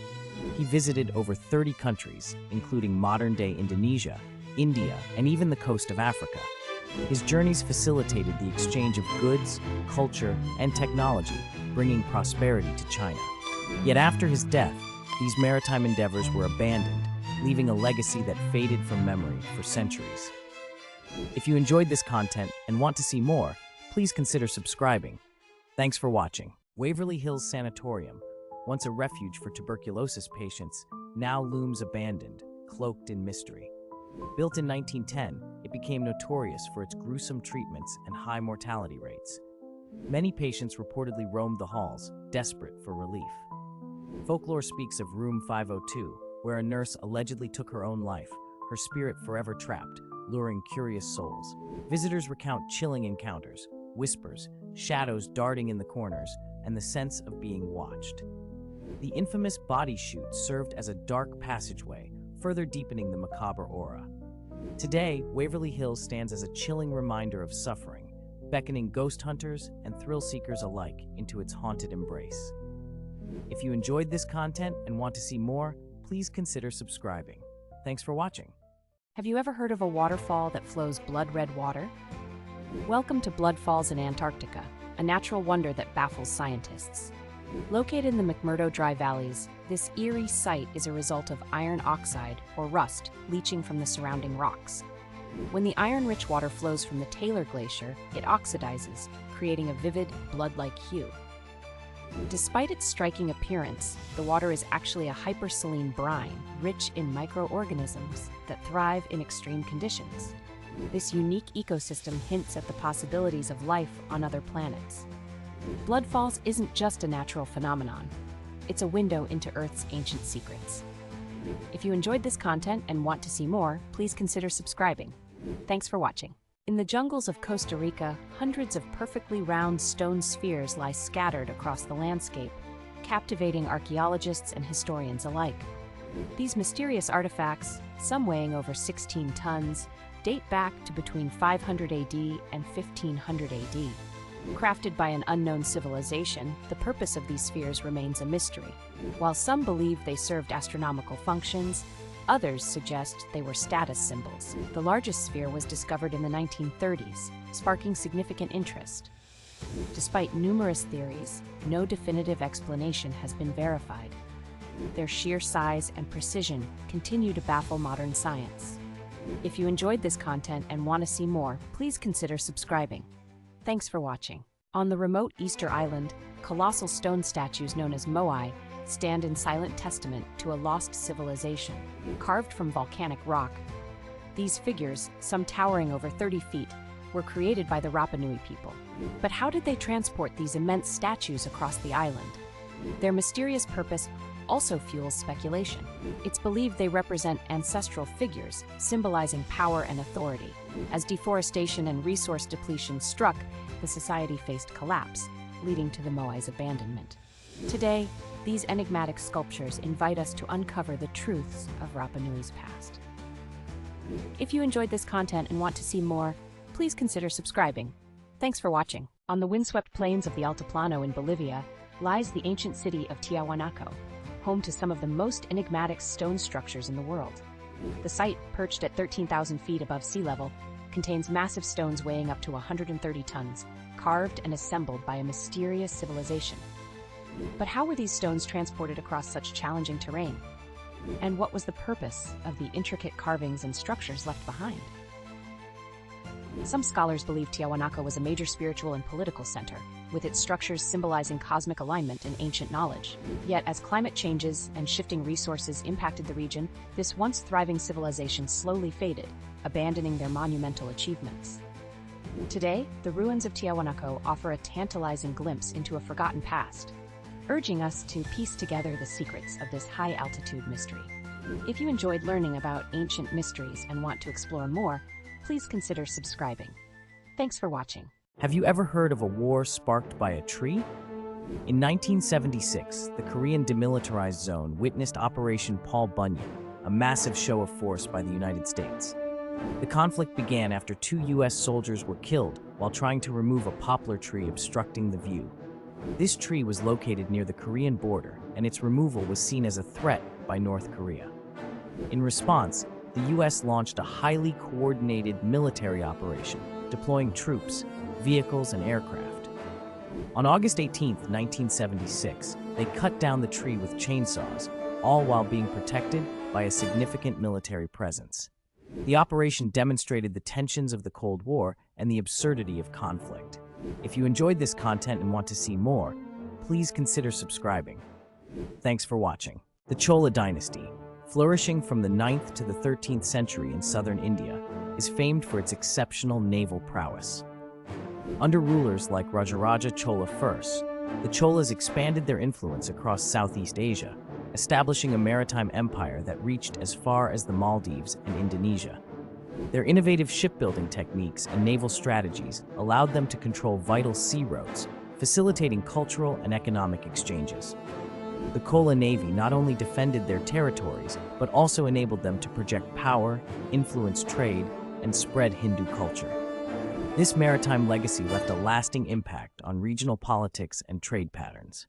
He visited over 30 countries, including modern-day Indonesia, India, and even the coast of Africa. His journeys facilitated the exchange of goods, culture, and technology, bringing prosperity to China. Yet after his death, these maritime endeavors were abandoned, leaving a legacy that faded from memory for centuries. If you enjoyed this content and want to see more, please consider subscribing. Thanks for watching. Waverly Hills Sanatorium, once a refuge for tuberculosis patients, now looms abandoned, cloaked in mystery. Built in 1910, it became notorious for its gruesome treatments and high mortality rates. Many patients reportedly roamed the halls, desperate for relief. Folklore speaks of Room 502, where a nurse allegedly took her own life, her spirit forever trapped, luring curious souls. Visitors recount chilling encounters, whispers, shadows darting in the corners, and the sense of being watched. The infamous body chute served as a dark passageway, further deepening the macabre aura. Today, Waverly Hills stands as a chilling reminder of suffering, beckoning ghost hunters and thrill seekers alike into its haunted embrace. If you enjoyed this content and want to see more, please consider subscribing. Thanks for watching. Have you ever heard of a waterfall that flows blood-red water? Welcome to Blood Falls in Antarctica, a natural wonder that baffles scientists. Located in the McMurdo Dry Valleys, this eerie site is a result of iron oxide, or rust, leaching from the surrounding rocks. When the iron-rich water flows from the Taylor Glacier, it oxidizes, creating a vivid, blood-like hue. Despite its striking appearance, the water is actually a hypersaline brine, rich in microorganisms that thrive in extreme conditions. This unique ecosystem hints at the possibilities of life on other planets. Blood Falls isn't just a natural phenomenon. It's a window into Earth's ancient secrets. If you enjoyed this content and want to see more, please consider subscribing. Thanks for watching. In the jungles of Costa Rica, hundreds of perfectly round stone spheres lie scattered across the landscape, captivating archaeologists and historians alike. These mysterious artifacts, some weighing over 16 tons, date back to between 500 AD and 1500 AD. Crafted by an unknown civilization, the purpose of these spheres remains a mystery. While some believe they served astronomical functions, others suggest they were status symbols. The largest sphere was discovered in the 1930s, sparking significant interest. Despite numerous theories, no definitive explanation has been verified. Their sheer size and precision continue to baffle modern science. If you enjoyed this content and want to see more, please consider subscribing. Thanks for watching. On the remote Easter Island, colossal stone statues known as moai stand in silent testament to a lost civilization. Carved from volcanic rock, these figures, some towering over 30 feet, were created by the Rapa Nui people. But how did they transport these immense statues across the island? Their mysterious purpose also fuels speculation. It's believed they represent ancestral figures, symbolizing power and authority. As deforestation and resource depletion struck, the society faced collapse, leading to the moai's abandonment. Today, these enigmatic sculptures invite us to uncover the truths of Rapa Nui's past. If you enjoyed this content and want to see more, please consider subscribing. Thanks for watching. On the windswept plains of the Altiplano in Bolivia lies the ancient city of Tiahuanaco, home to some of the most enigmatic stone structures in the world. The site, perched at 13,000 feet above sea level, contains massive stones weighing up to 130 tons, carved and assembled by a mysterious civilization. But how were these stones transported across such challenging terrain? And what was the purpose of the intricate carvings and structures left behind? Some scholars believe Tiahuanaco was a major spiritual and political center, with its structures symbolizing cosmic alignment and ancient knowledge. Yet, as climate changes and shifting resources impacted the region, this once thriving civilization slowly faded, abandoning their monumental achievements. Today, the ruins of Tiahuanaco offer a tantalizing glimpse into a forgotten past, urging us to piece together the secrets of this high-altitude mystery. If you enjoyed learning about ancient mysteries and want to explore more, please consider subscribing. Thanks for watching. Have you ever heard of a war sparked by a tree? In 1976, the Korean Demilitarized Zone witnessed Operation Paul Bunyan, a massive show of force by the United States. The conflict began after 2 U.S. soldiers were killed while trying to remove a poplar tree obstructing the view. This tree was located near the Korean border, and its removal was seen as a threat by North Korea. In response, the U.S. launched a highly coordinated military operation, deploying troops, vehicles, and aircraft. On August 18, 1976, they cut down the tree with chainsaws, all while being protected by a significant military presence. The operation demonstrated the tensions of the Cold War and the absurdity of conflict. If you enjoyed this content and want to see more, please consider subscribing. Thanks for watching. The Chola dynasty, flourishing from the 9th to the 13th century in southern India, is famed for its exceptional naval prowess. Under rulers like Rajaraja Chola I, the Cholas expanded their influence across Southeast Asia, establishing a maritime empire that reached as far as the Maldives and Indonesia. Their innovative shipbuilding techniques and naval strategies allowed them to control vital sea routes, facilitating cultural and economic exchanges. The Chola Navy not only defended their territories, but also enabled them to project power, influence trade, and spread Hindu culture. This maritime legacy left a lasting impact on regional politics and trade patterns.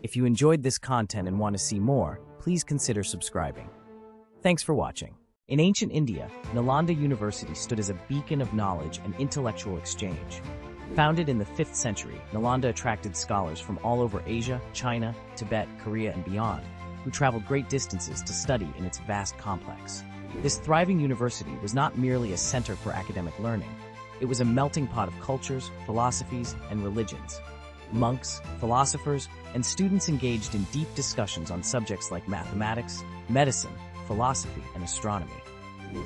If you enjoyed this content and want to see more, please consider subscribing. Thanks for watching. In ancient India, Nalanda University stood as a beacon of knowledge and intellectual exchange. Founded in the 5th century, Nalanda attracted scholars from all over Asia, China, Tibet, Korea, and beyond, who traveled great distances to study in its vast complex. This thriving university was not merely a center for academic learning. It was a melting pot of cultures, philosophies, and religions. Monks, philosophers, and students engaged in deep discussions on subjects like mathematics, medicine, philosophy, and astronomy.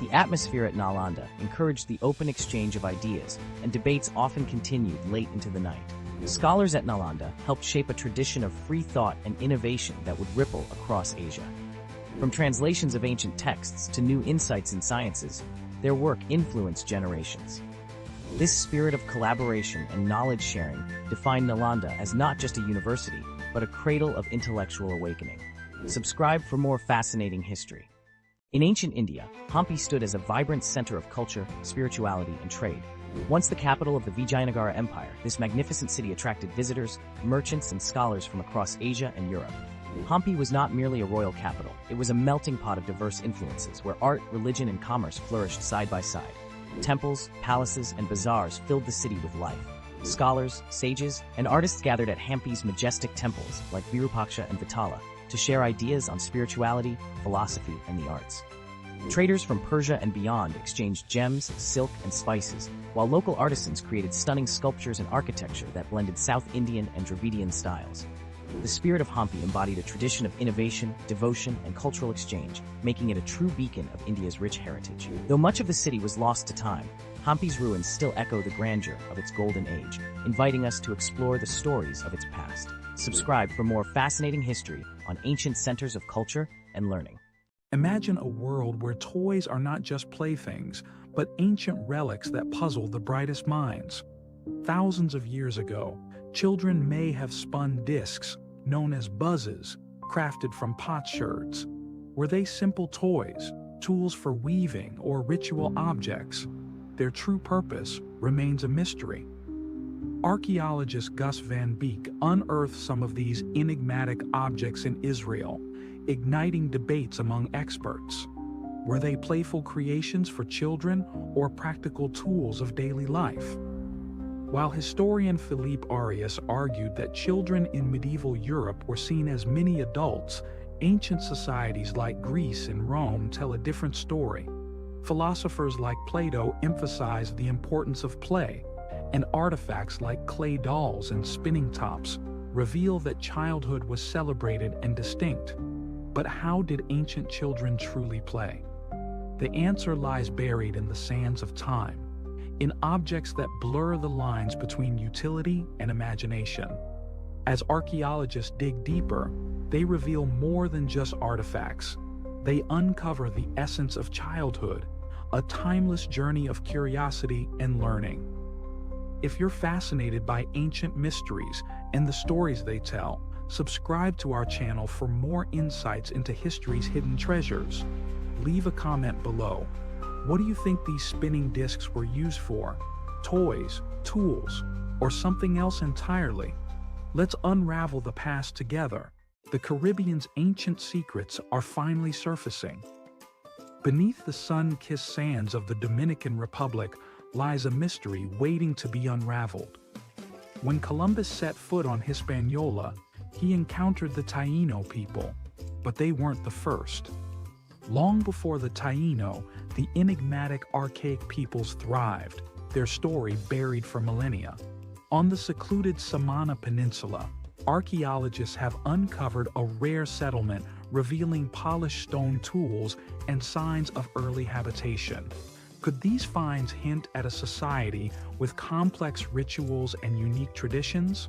The atmosphere at Nalanda encouraged the open exchange of ideas, and debates often continued late into the night. Scholars at Nalanda helped shape a tradition of free thought and innovation that would ripple across Asia. From translations of ancient texts to new insights in sciences, their work influenced generations. This spirit of collaboration and knowledge sharing defined Nalanda as not just a university, but a cradle of intellectual awakening. Subscribe for more fascinating history. In ancient India, Hampi stood as a vibrant center of culture, spirituality, and trade. Once the capital of the Vijayanagara Empire, this magnificent city attracted visitors, merchants, and scholars from across Asia and Europe. Hampi was not merely a royal capital, it was a melting pot of diverse influences where art, religion, and commerce flourished side by side. Temples, palaces, and bazaars filled the city with life. Scholars, sages, and artists gathered at Hampi's majestic temples like Virupaksha and Vitala to share ideas on spirituality, philosophy, and the arts. Traders from Persia and beyond exchanged gems, silk, and spices, while local artisans created stunning sculptures and architecture that blended South Indian and Dravidian styles. The spirit of Hampi embodied a tradition of innovation, devotion, and cultural exchange, making it a true beacon of India's rich heritage. Though much of the city was lost to time, Hampi's ruins still echo the grandeur of its golden age, inviting us to explore the stories of its past. Subscribe for more fascinating history on ancient centers of culture and learning. Imagine a world where toys are not just playthings, but ancient relics that puzzle the brightest minds. Thousands of years ago, children may have spun discs, known as buzzes, crafted from potsherds. Were they simple toys, tools for weaving, or ritual objects? Their true purpose remains a mystery. Archaeologist Gus Van Beek unearthed some of these enigmatic objects in Israel, igniting debates among experts. Were they playful creations for children or practical tools of daily life? While historian Philippe Arias argued that children in medieval Europe were seen as mini adults, ancient societies like Greece and Rome tell a different story. Philosophers like Plato emphasized the importance of play, and artifacts like clay dolls and spinning tops reveal that childhood was celebrated and distinct. But how did ancient children truly play? The answer lies buried in the sands of time, in objects that blur the lines between utility and imagination. As archaeologists dig deeper, they reveal more than just artifacts. They uncover the essence of childhood, a timeless journey of curiosity and learning. If you're fascinated by ancient mysteries and the stories they tell, subscribe to our channel for more insights into history's hidden treasures. Leave a comment below. What do you think these spinning discs were used for? Toys, tools, or something else entirely? Let's unravel the past together. The Caribbean's ancient secrets are finally surfacing. Beneath the sun-kissed sands of the Dominican Republic lies a mystery waiting to be unraveled. When Columbus set foot on Hispaniola, he encountered the Taíno people, but they weren't the first. Long before the Taíno, the enigmatic archaic peoples thrived, their story buried for millennia. On the secluded Samana Peninsula, archaeologists have uncovered a rare settlement revealing polished stone tools and signs of early habitation. Could these finds hint at a society with complex rituals and unique traditions?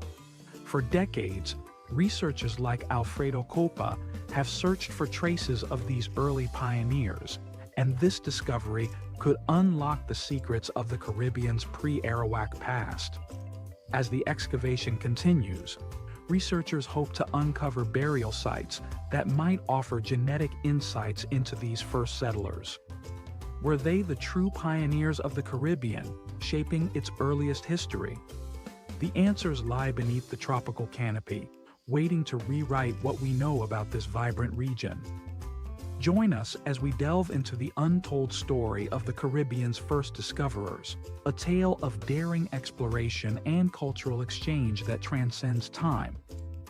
For decades, researchers like Alfredo Copa have searched for traces of these early pioneers, and this discovery could unlock the secrets of the Caribbean's pre-Arawak past. As the excavation continues, researchers hope to uncover burial sites that might offer genetic insights into these first settlers. Were they the true pioneers of the Caribbean, shaping its earliest history? The answers lie beneath the tropical canopy, waiting to rewrite what we know about this vibrant region. Join us as we delve into the untold story of the Caribbean's first discoverers, a tale of daring exploration and cultural exchange that transcends time.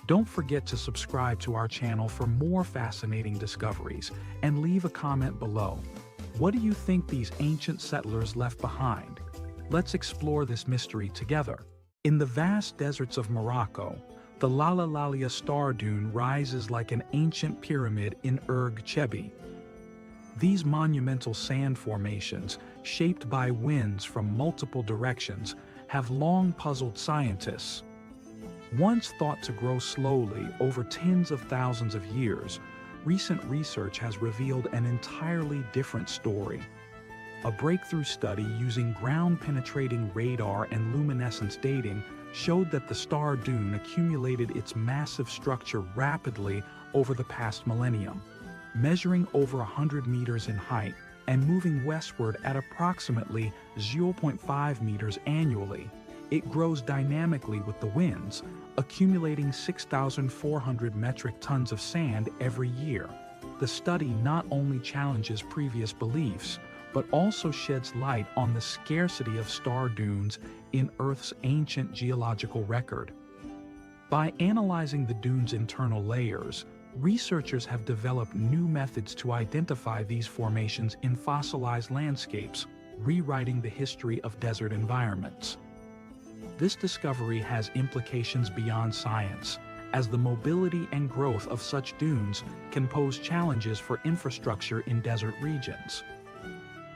Don't forget to subscribe to our channel for more fascinating discoveries, and leave a comment below. What do you think these ancient settlers left behind? Let's explore this mystery together. In the vast deserts of Morocco, the Lalalalia star dune rises like an ancient pyramid in Erg Chebi. These monumental sand formations, shaped by winds from multiple directions, have long puzzled scientists. Once thought to grow slowly over tens of thousands of years, recent research has revealed an entirely different story. A breakthrough study using ground-penetrating radar and luminescence dating showed that the star dune accumulated its massive structure rapidly over the past millennium, measuring over 100 meters in height and moving westward at approximately 0.5 meters annually. It grows dynamically with the winds, accumulating 6,400 metric tons of sand every year. The study not only challenges previous beliefs, but also sheds light on the scarcity of star dunes in Earth's ancient geological record. By analyzing the dune's internal layers, Researchers have developed new methods to identify these formations in fossilized landscapes, rewriting the history of desert environments. This discovery has implications beyond science, as the mobility and growth of such dunes can pose challenges for infrastructure in desert regions.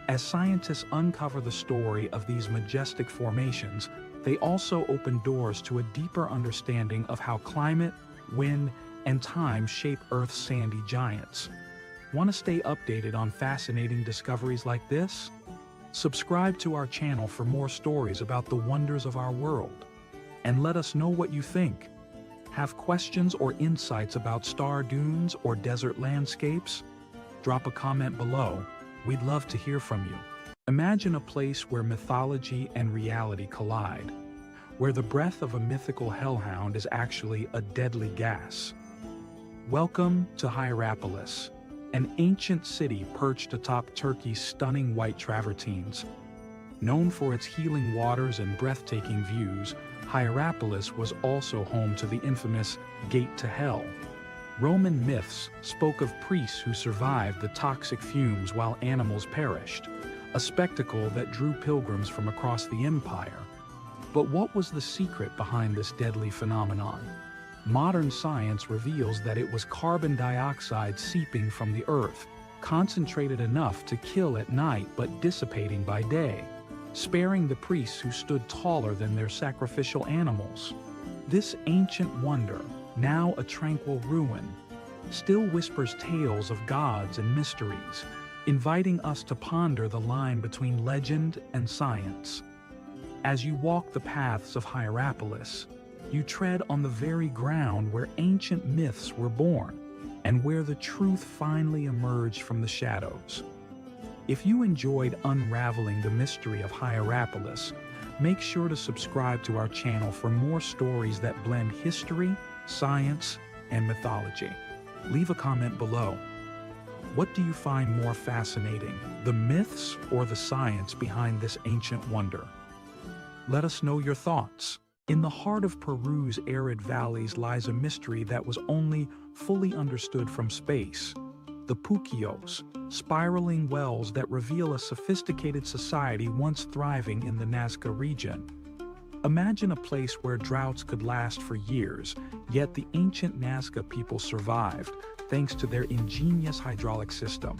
As scientists uncover the story of these majestic formations, they also open doors to a deeper understanding of how climate, wind, and time shape Earth's sandy giants. Want to stay updated on fascinating discoveries like this? Subscribe to our channel for more stories about the wonders of our world. And let us know what you think. Have questions or insights about star dunes or desert landscapes? Drop a comment below. We'd love to hear from you. Imagine a place where mythology and reality collide, where the breath of a mythical hellhound is actually a deadly gas. Welcome to Hierapolis, an ancient city perched atop Turkey's stunning white travertines. Known for its healing waters and breathtaking views, Hierapolis was also home to the infamous Gate to Hell. Roman myths spoke of priests who survived the toxic fumes while animals perished, a spectacle that drew pilgrims from across the empire. But what was the secret behind this deadly phenomenon? Modern science reveals that it was carbon dioxide seeping from the earth, concentrated enough to kill at night but dissipating by day, sparing the priests who stood taller than their sacrificial animals. This ancient wonder, now a tranquil ruin, still whispers tales of gods and mysteries, inviting us to ponder the line between legend and science. As you walk the paths of Hierapolis, you tread on the very ground where ancient myths were born and where the truth finally emerged from the shadows. If you enjoyed unraveling the mystery of Hierapolis, make sure to subscribe to our channel for more stories that blend history, science, and mythology. Leave a comment below. What do you find more fascinating, the myths or the science behind this ancient wonder? Let us know your thoughts. In the heart of Peru's arid valleys lies a mystery that was only fully understood from space. The Puquios, spiraling wells that reveal a sophisticated society once thriving in the Nazca region. Imagine a place where droughts could last for years, yet the ancient Nazca people survived thanks to their ingenious hydraulic system.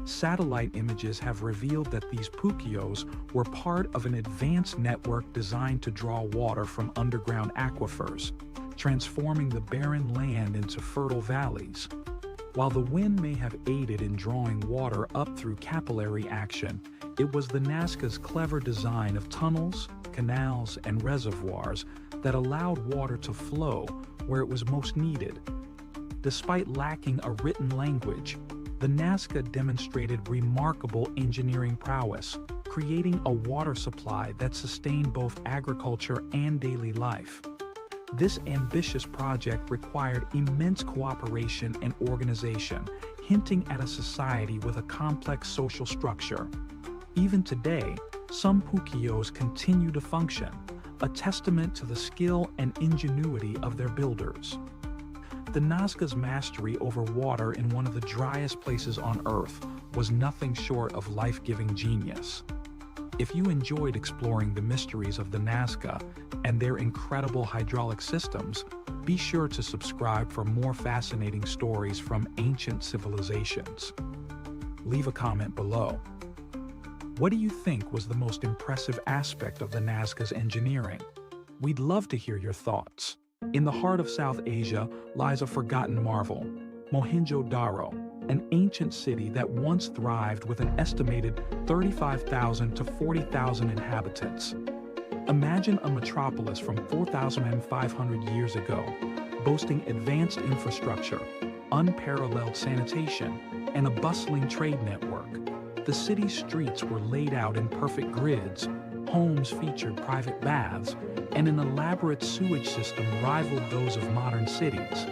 Satellite images have revealed that these Puquios were part of an advanced network designed to draw water from underground aquifers, transforming the barren land into fertile valleys. While the wind may have aided in drawing water up through capillary action, it was the Nazca's clever design of tunnels, canals, and reservoirs that allowed water to flow where it was most needed. Despite lacking a written language, the Nazca demonstrated remarkable engineering prowess, creating a water supply that sustained both agriculture and daily life. This ambitious project required immense cooperation and organization, hinting at a society with a complex social structure. Even today, some Puquios continue to function, a testament to the skill and ingenuity of their builders. The Nazca's mastery over water in one of the driest places on Earth was nothing short of life-giving genius. If you enjoyed exploring the mysteries of the Nazca and their incredible hydraulic systems, be sure to subscribe for more fascinating stories from ancient civilizations. Leave a comment below. What do you think was the most impressive aspect of the Nazca's engineering? We'd love to hear your thoughts. In the heart of South Asia lies a forgotten marvel, Mohenjo-Daro, an ancient city that once thrived with an estimated 35,000 to 40,000 inhabitants. Imagine a metropolis from 4,500 years ago, boasting advanced infrastructure, unparalleled sanitation, and a bustling trade network. The city's streets were laid out in perfect grids, homes featured private baths, and an elaborate sewage system rivaled those of modern cities.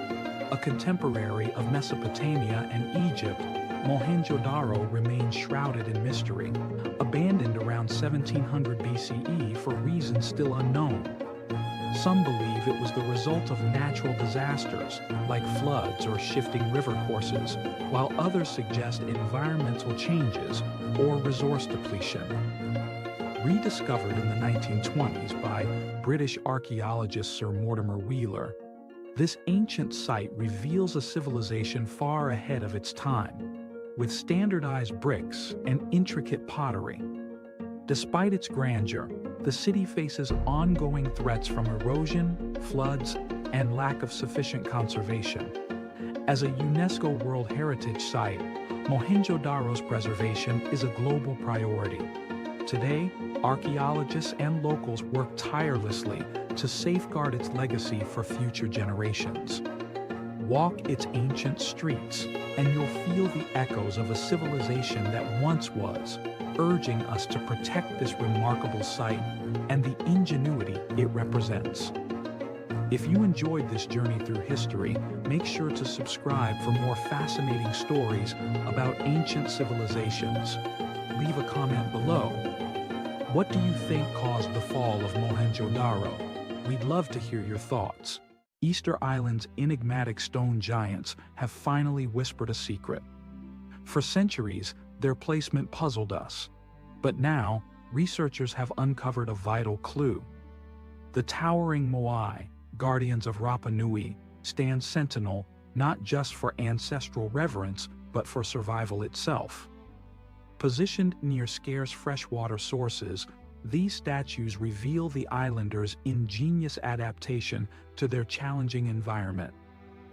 A contemporary of Mesopotamia and Egypt, Mohenjo-Daro remains shrouded in mystery, abandoned around 1700 BCE for reasons still unknown. Some believe it was the result of natural disasters, like floods or shifting river courses, while others suggest environmental changes or resource depletion. Rediscovered in the 1920s by British archaeologist Sir Mortimer Wheeler, this ancient site reveals a civilization far ahead of its time, with standardized bricks and intricate pottery. Despite its grandeur, the city faces ongoing threats from erosion, floods, and lack of sufficient conservation. As a UNESCO World Heritage Site, Mohenjo-Daro's preservation is a global priority. Today, archaeologists and locals work tirelessly to safeguard its legacy for future generations. Walk its ancient streets, and you'll feel the echoes of a civilization that once was, urging us to protect this remarkable site and the ingenuity it represents. If you enjoyed this journey through history, make sure to subscribe for more fascinating stories about ancient civilizations. Leave a comment below. What do you think caused the fall of Mohenjo-Daro? We'd love to hear your thoughts. Easter Island's enigmatic stone giants have finally whispered a secret. For centuries, their placement puzzled us. But now, researchers have uncovered a vital clue. The towering Moai, guardians of Rapa Nui, stand sentinel not just for ancestral reverence, but for survival itself. Positioned near scarce freshwater sources, these statues reveal the islanders' ingenious adaptation to their challenging environment.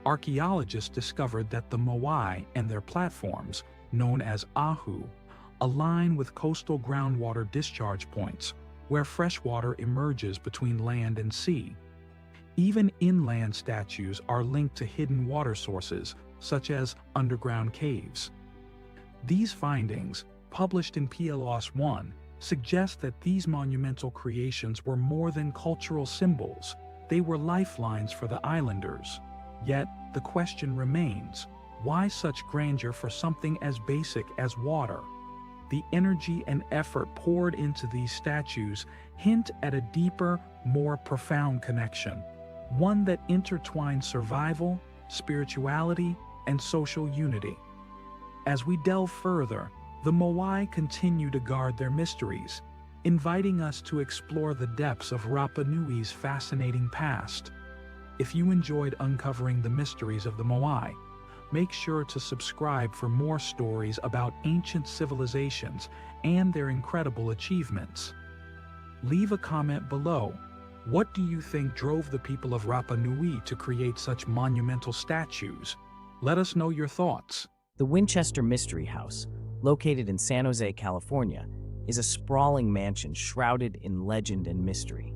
Archaeologists discovered that the Moai and their platforms, known as ahu, align with coastal groundwater discharge points, where freshwater emerges between land and sea. Even inland statues are linked to hidden water sources, such as underground caves. These findings, published in PLOS 1, suggest that these monumental creations were more than cultural symbols. They were lifelines for the islanders. Yet, the question remains, why such grandeur for something as basic as water? The energy and effort poured into these statues hint at a deeper, more profound connection, one that intertwines survival, spirituality, and social unity. As we delve further, the Moai continue to guard their mysteries, inviting us to explore the depths of Rapa Nui's fascinating past. If you enjoyed uncovering the mysteries of the Moai, make sure to subscribe for more stories about ancient civilizations and their incredible achievements. Leave a comment below. What do you think drove the people of Rapa Nui to create such monumental statues? Let us know your thoughts. The Winchester Mystery House, located in San Jose, California, is a sprawling mansion shrouded in legend and mystery.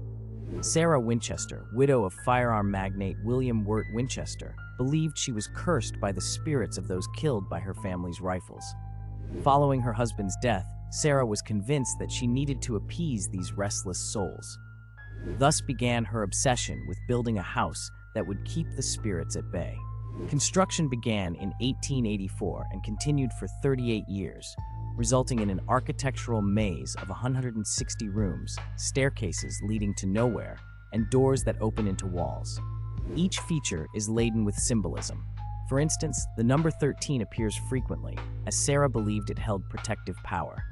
Sarah Winchester, widow of firearm magnate William Wirt Winchester, believed she was cursed by the spirits of those killed by her family's rifles. Following her husband's death, Sarah was convinced that she needed to appease these restless souls. Thus began her obsession with building a house that would keep the spirits at bay. Construction began in 1884 and continued for 38 years, resulting in an architectural maze of 160 rooms, staircases leading to nowhere, and doors that open into walls. Each feature is laden with symbolism. For instance, the number 13 appears frequently, as Sarah believed it held protective power.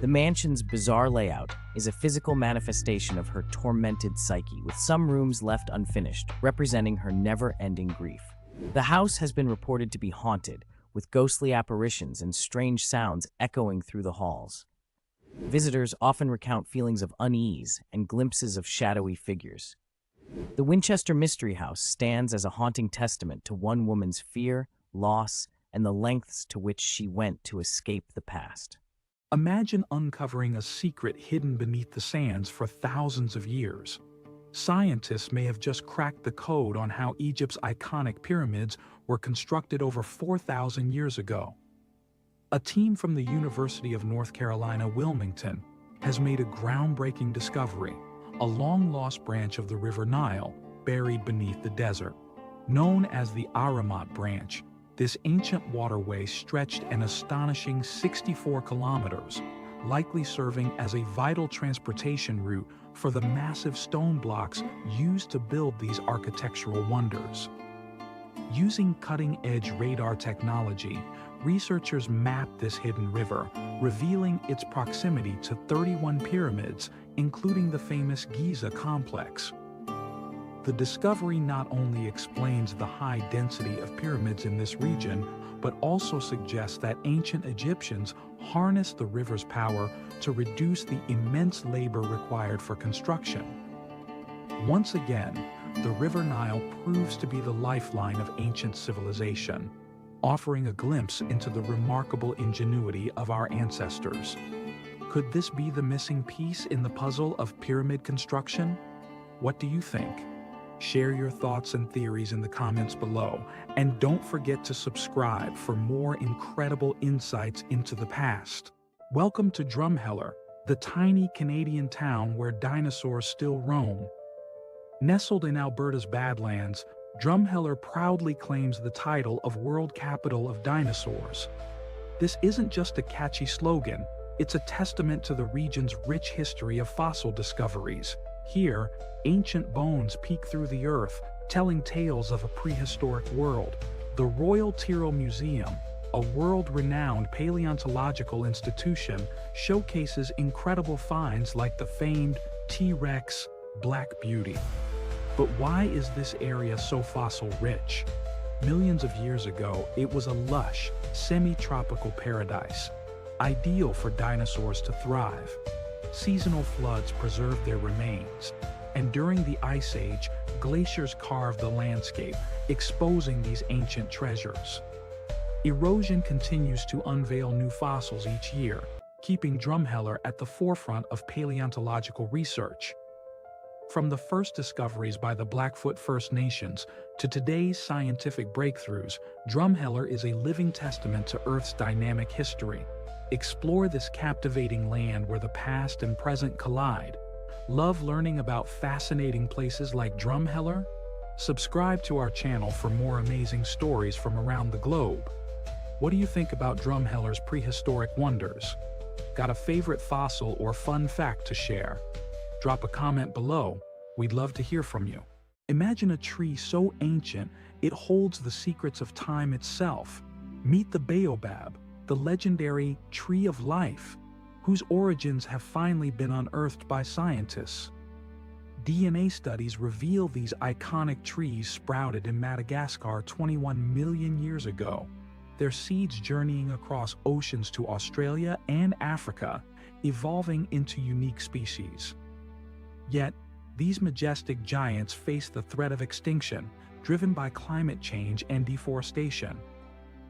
The mansion's bizarre layout is a physical manifestation of her tormented psyche, with some rooms left unfinished, representing her never-ending grief. The house has been reported to be haunted, with ghostly apparitions and strange sounds echoing through the halls. Visitors often recount feelings of unease and glimpses of shadowy figures. The Winchester Mystery House stands as a haunting testament to one woman's fear, loss, and the lengths to which she went to escape the past. Imagine uncovering a secret hidden beneath the sands for thousands of years. Scientists may have just cracked the code on how Egypt's iconic pyramids were constructed over 4,000 years ago. A team from the University of North Carolina, Wilmington, has made a groundbreaking discovery, a long-lost branch of the River Nile buried beneath the desert. Known as the Aramat Branch, this ancient waterway stretched an astonishing 64 kilometers, likely serving as a vital transportation route for the massive stone blocks used to build these architectural wonders. Using cutting-edge radar technology, researchers mapped this hidden river, revealing its proximity to 31 pyramids, including the famous Giza complex. The discovery not only explains the high density of pyramids in this region, but also suggests that ancient Egyptians harnessed the river's power to reduce the immense labor required for construction. Once again, the River Nile proves to be the lifeline of ancient civilization, offering a glimpse into the remarkable ingenuity of our ancestors. Could this be the missing piece in the puzzle of pyramid construction? What do you think? Share your thoughts and theories in the comments below, and don't forget to subscribe for more incredible insights into the past. Welcome to Drumheller, the tiny Canadian town where dinosaurs still roam. Nestled in Alberta's Badlands, Drumheller proudly claims the title of World Capital of Dinosaurs. This isn't just a catchy slogan, it's a testament to the region's rich history of fossil discoveries. Here, ancient bones peek through the earth, telling tales of a prehistoric world. The Royal Tyrrell Museum, a world-renowned paleontological institution, showcases incredible finds like the famed T-Rex Black Beauty. But why is this area so fossil-rich? Millions of years ago, it was a lush, semi-tropical paradise, ideal for dinosaurs to thrive. Seasonal floods preserved their remains, and during the Ice Age, glaciers carved the landscape, exposing these ancient treasures. Erosion continues to unveil new fossils each year, keeping Drumheller at the forefront of paleontological research. From the first discoveries by the Blackfoot First Nations to today's scientific breakthroughs, Drumheller is a living testament to Earth's dynamic history. Explore this captivating land where the past and present collide. Love learning about fascinating places like Drumheller? Subscribe to our channel for more amazing stories from around the globe. What do you think about Drumheller's prehistoric wonders? Got a favorite fossil or fun fact to share? Drop a comment below. We'd love to hear from you. Imagine a tree so ancient it holds the secrets of time itself. Meet the baobab, the legendary tree of life, whose origins have finally been unearthed by scientists. DNA studies reveal these iconic trees sprouted in Madagascar 21 million years ago, their seeds journeying across oceans to Australia and Africa, evolving into unique species. Yet, these majestic giants face the threat of extinction, driven by climate change and deforestation.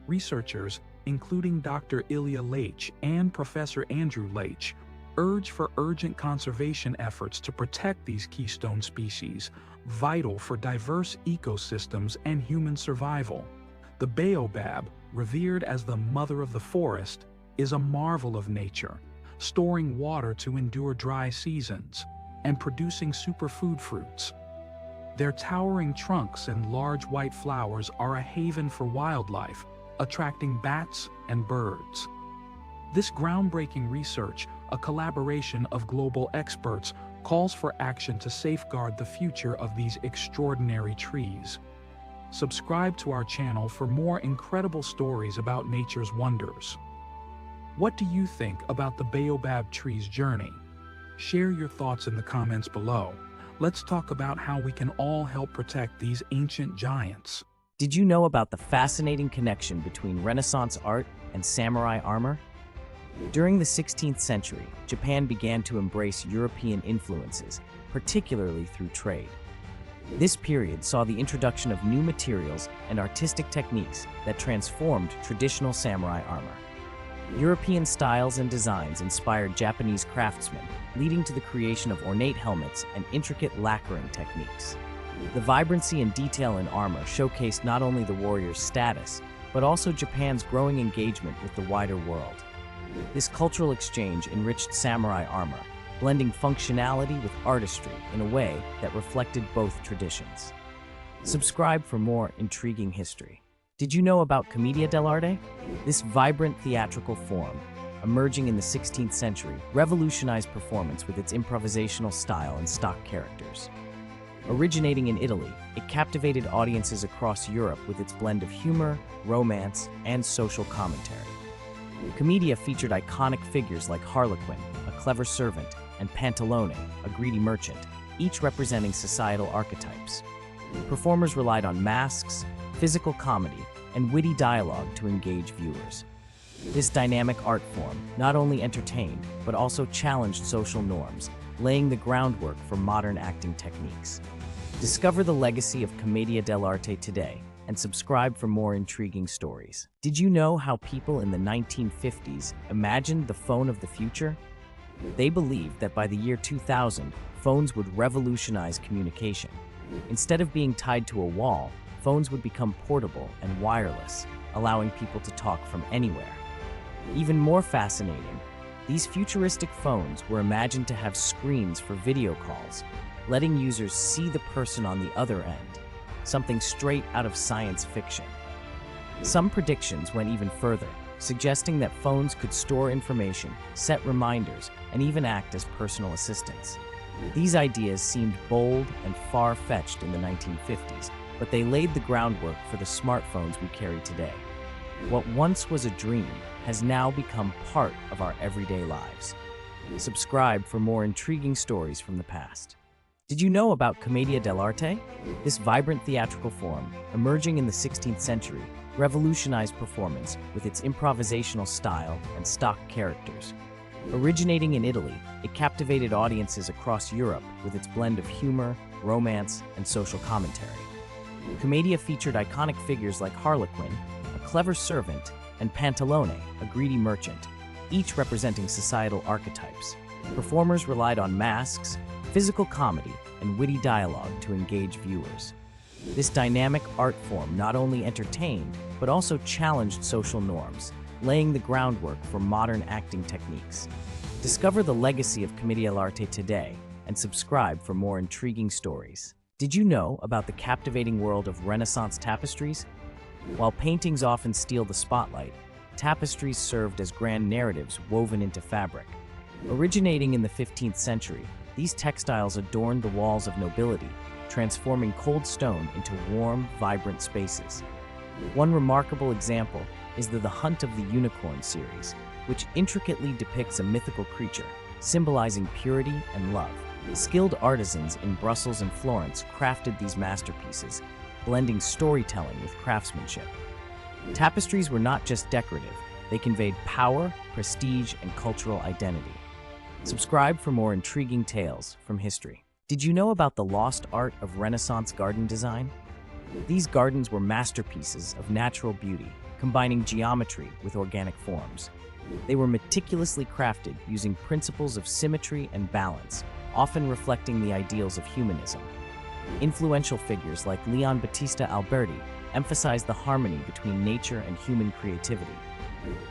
Researchers, including Dr. Ilya Leitch and Professor Andrew Leitch, urge for urgent conservation efforts to protect these keystone species, vital for diverse ecosystems and human survival. The baobab, revered as the mother of the forest, is a marvel of nature, storing water to endure dry seasons and producing superfood fruits. Their towering trunks and large white flowers are a haven for wildlife, attracting bats and birds. This groundbreaking research, a collaboration of global experts, calls for action to safeguard the future of these extraordinary trees. Subscribe to our channel for more incredible stories about nature's wonders. What do you think about the baobab tree's journey? Share your thoughts in the comments below. Let's talk about how we can all help protect these ancient giants. Did you know about the fascinating connection between Renaissance art and samurai armor? During the 16th century, Japan began to embrace European influences, particularly through trade. This period saw the introduction of new materials and artistic techniques that transformed traditional samurai armor. European styles and designs inspired Japanese craftsmen, leading to the creation of ornate helmets and intricate lacquering techniques. The vibrancy and detail in armor showcased not only the warrior's status, but also Japan's growing engagement with the wider world. This cultural exchange enriched samurai armor, blending functionality with artistry in a way that reflected both traditions. Subscribe for more intriguing history. Did you know about Commedia dell'arte? This vibrant theatrical form, emerging in the 16th century, revolutionized performance with its improvisational style and stock characters. Originating in Italy, it captivated audiences across Europe with its blend of humor, romance, and social commentary. Commedia featured iconic figures like Harlequin, a clever servant, and Pantalone, a greedy merchant, each representing societal archetypes. Performers relied on masks, physical comedy, and witty dialogue to engage viewers. This dynamic art form not only entertained, but also challenged social norms, laying the groundwork for modern acting techniques. Discover the legacy of Commedia dell'arte today and subscribe for more intriguing stories. Did you know how people in the 1950s imagined the phone of the future? They believed that by the year 2000, phones would revolutionize communication. Instead of being tied to a wall, phones would become portable and wireless, allowing people to talk from anywhere. Even more fascinating, these futuristic phones were imagined to have screens for video calls, letting users see the person on the other end, something straight out of science fiction. Some predictions went even further, suggesting that phones could store information, set reminders, and even act as personal assistants. These ideas seemed bold and far-fetched in the 1950s, but they laid the groundwork for the smartphones we carry today. What once was a dream has now become part of our everyday lives. Subscribe for more intriguing stories from the past. Did you know about Commedia dell'arte? This vibrant theatrical form, emerging in the 16th century, revolutionized performance with its improvisational style and stock characters. Originating in Italy, it captivated audiences across Europe with its blend of humor, romance, and social commentary. Commedia featured iconic figures like Harlequin, a clever servant, and Pantalone, a greedy merchant, each representing societal archetypes. Performers relied on masks, physical comedy, and witty dialogue to engage viewers. This dynamic art form not only entertained, but also challenged social norms, laying the groundwork for modern acting techniques. Discover the legacy of Commedia dell'arte today and subscribe for more intriguing stories. Did you know about the captivating world of Renaissance tapestries? While paintings often steal the spotlight, tapestries served as grand narratives woven into fabric. Originating in the 15th century, these textiles adorned the walls of nobility, transforming cold stone into warm, vibrant spaces. One remarkable example is The Hunt of the Unicorn series, which intricately depicts a mythical creature, symbolizing purity and love. Skilled artisans in Brussels and Florence crafted these masterpieces, blending storytelling with craftsmanship. Tapestries were not just decorative, they conveyed power, prestige, and cultural identity. Subscribe for more intriguing tales from history. Did you know about the lost art of Renaissance garden design? These gardens were masterpieces of natural beauty, combining geometry with organic forms. They were meticulously crafted using principles of symmetry and balance, often reflecting the ideals of humanism. Influential figures like Leon Battista Alberti emphasized the harmony between nature and human creativity.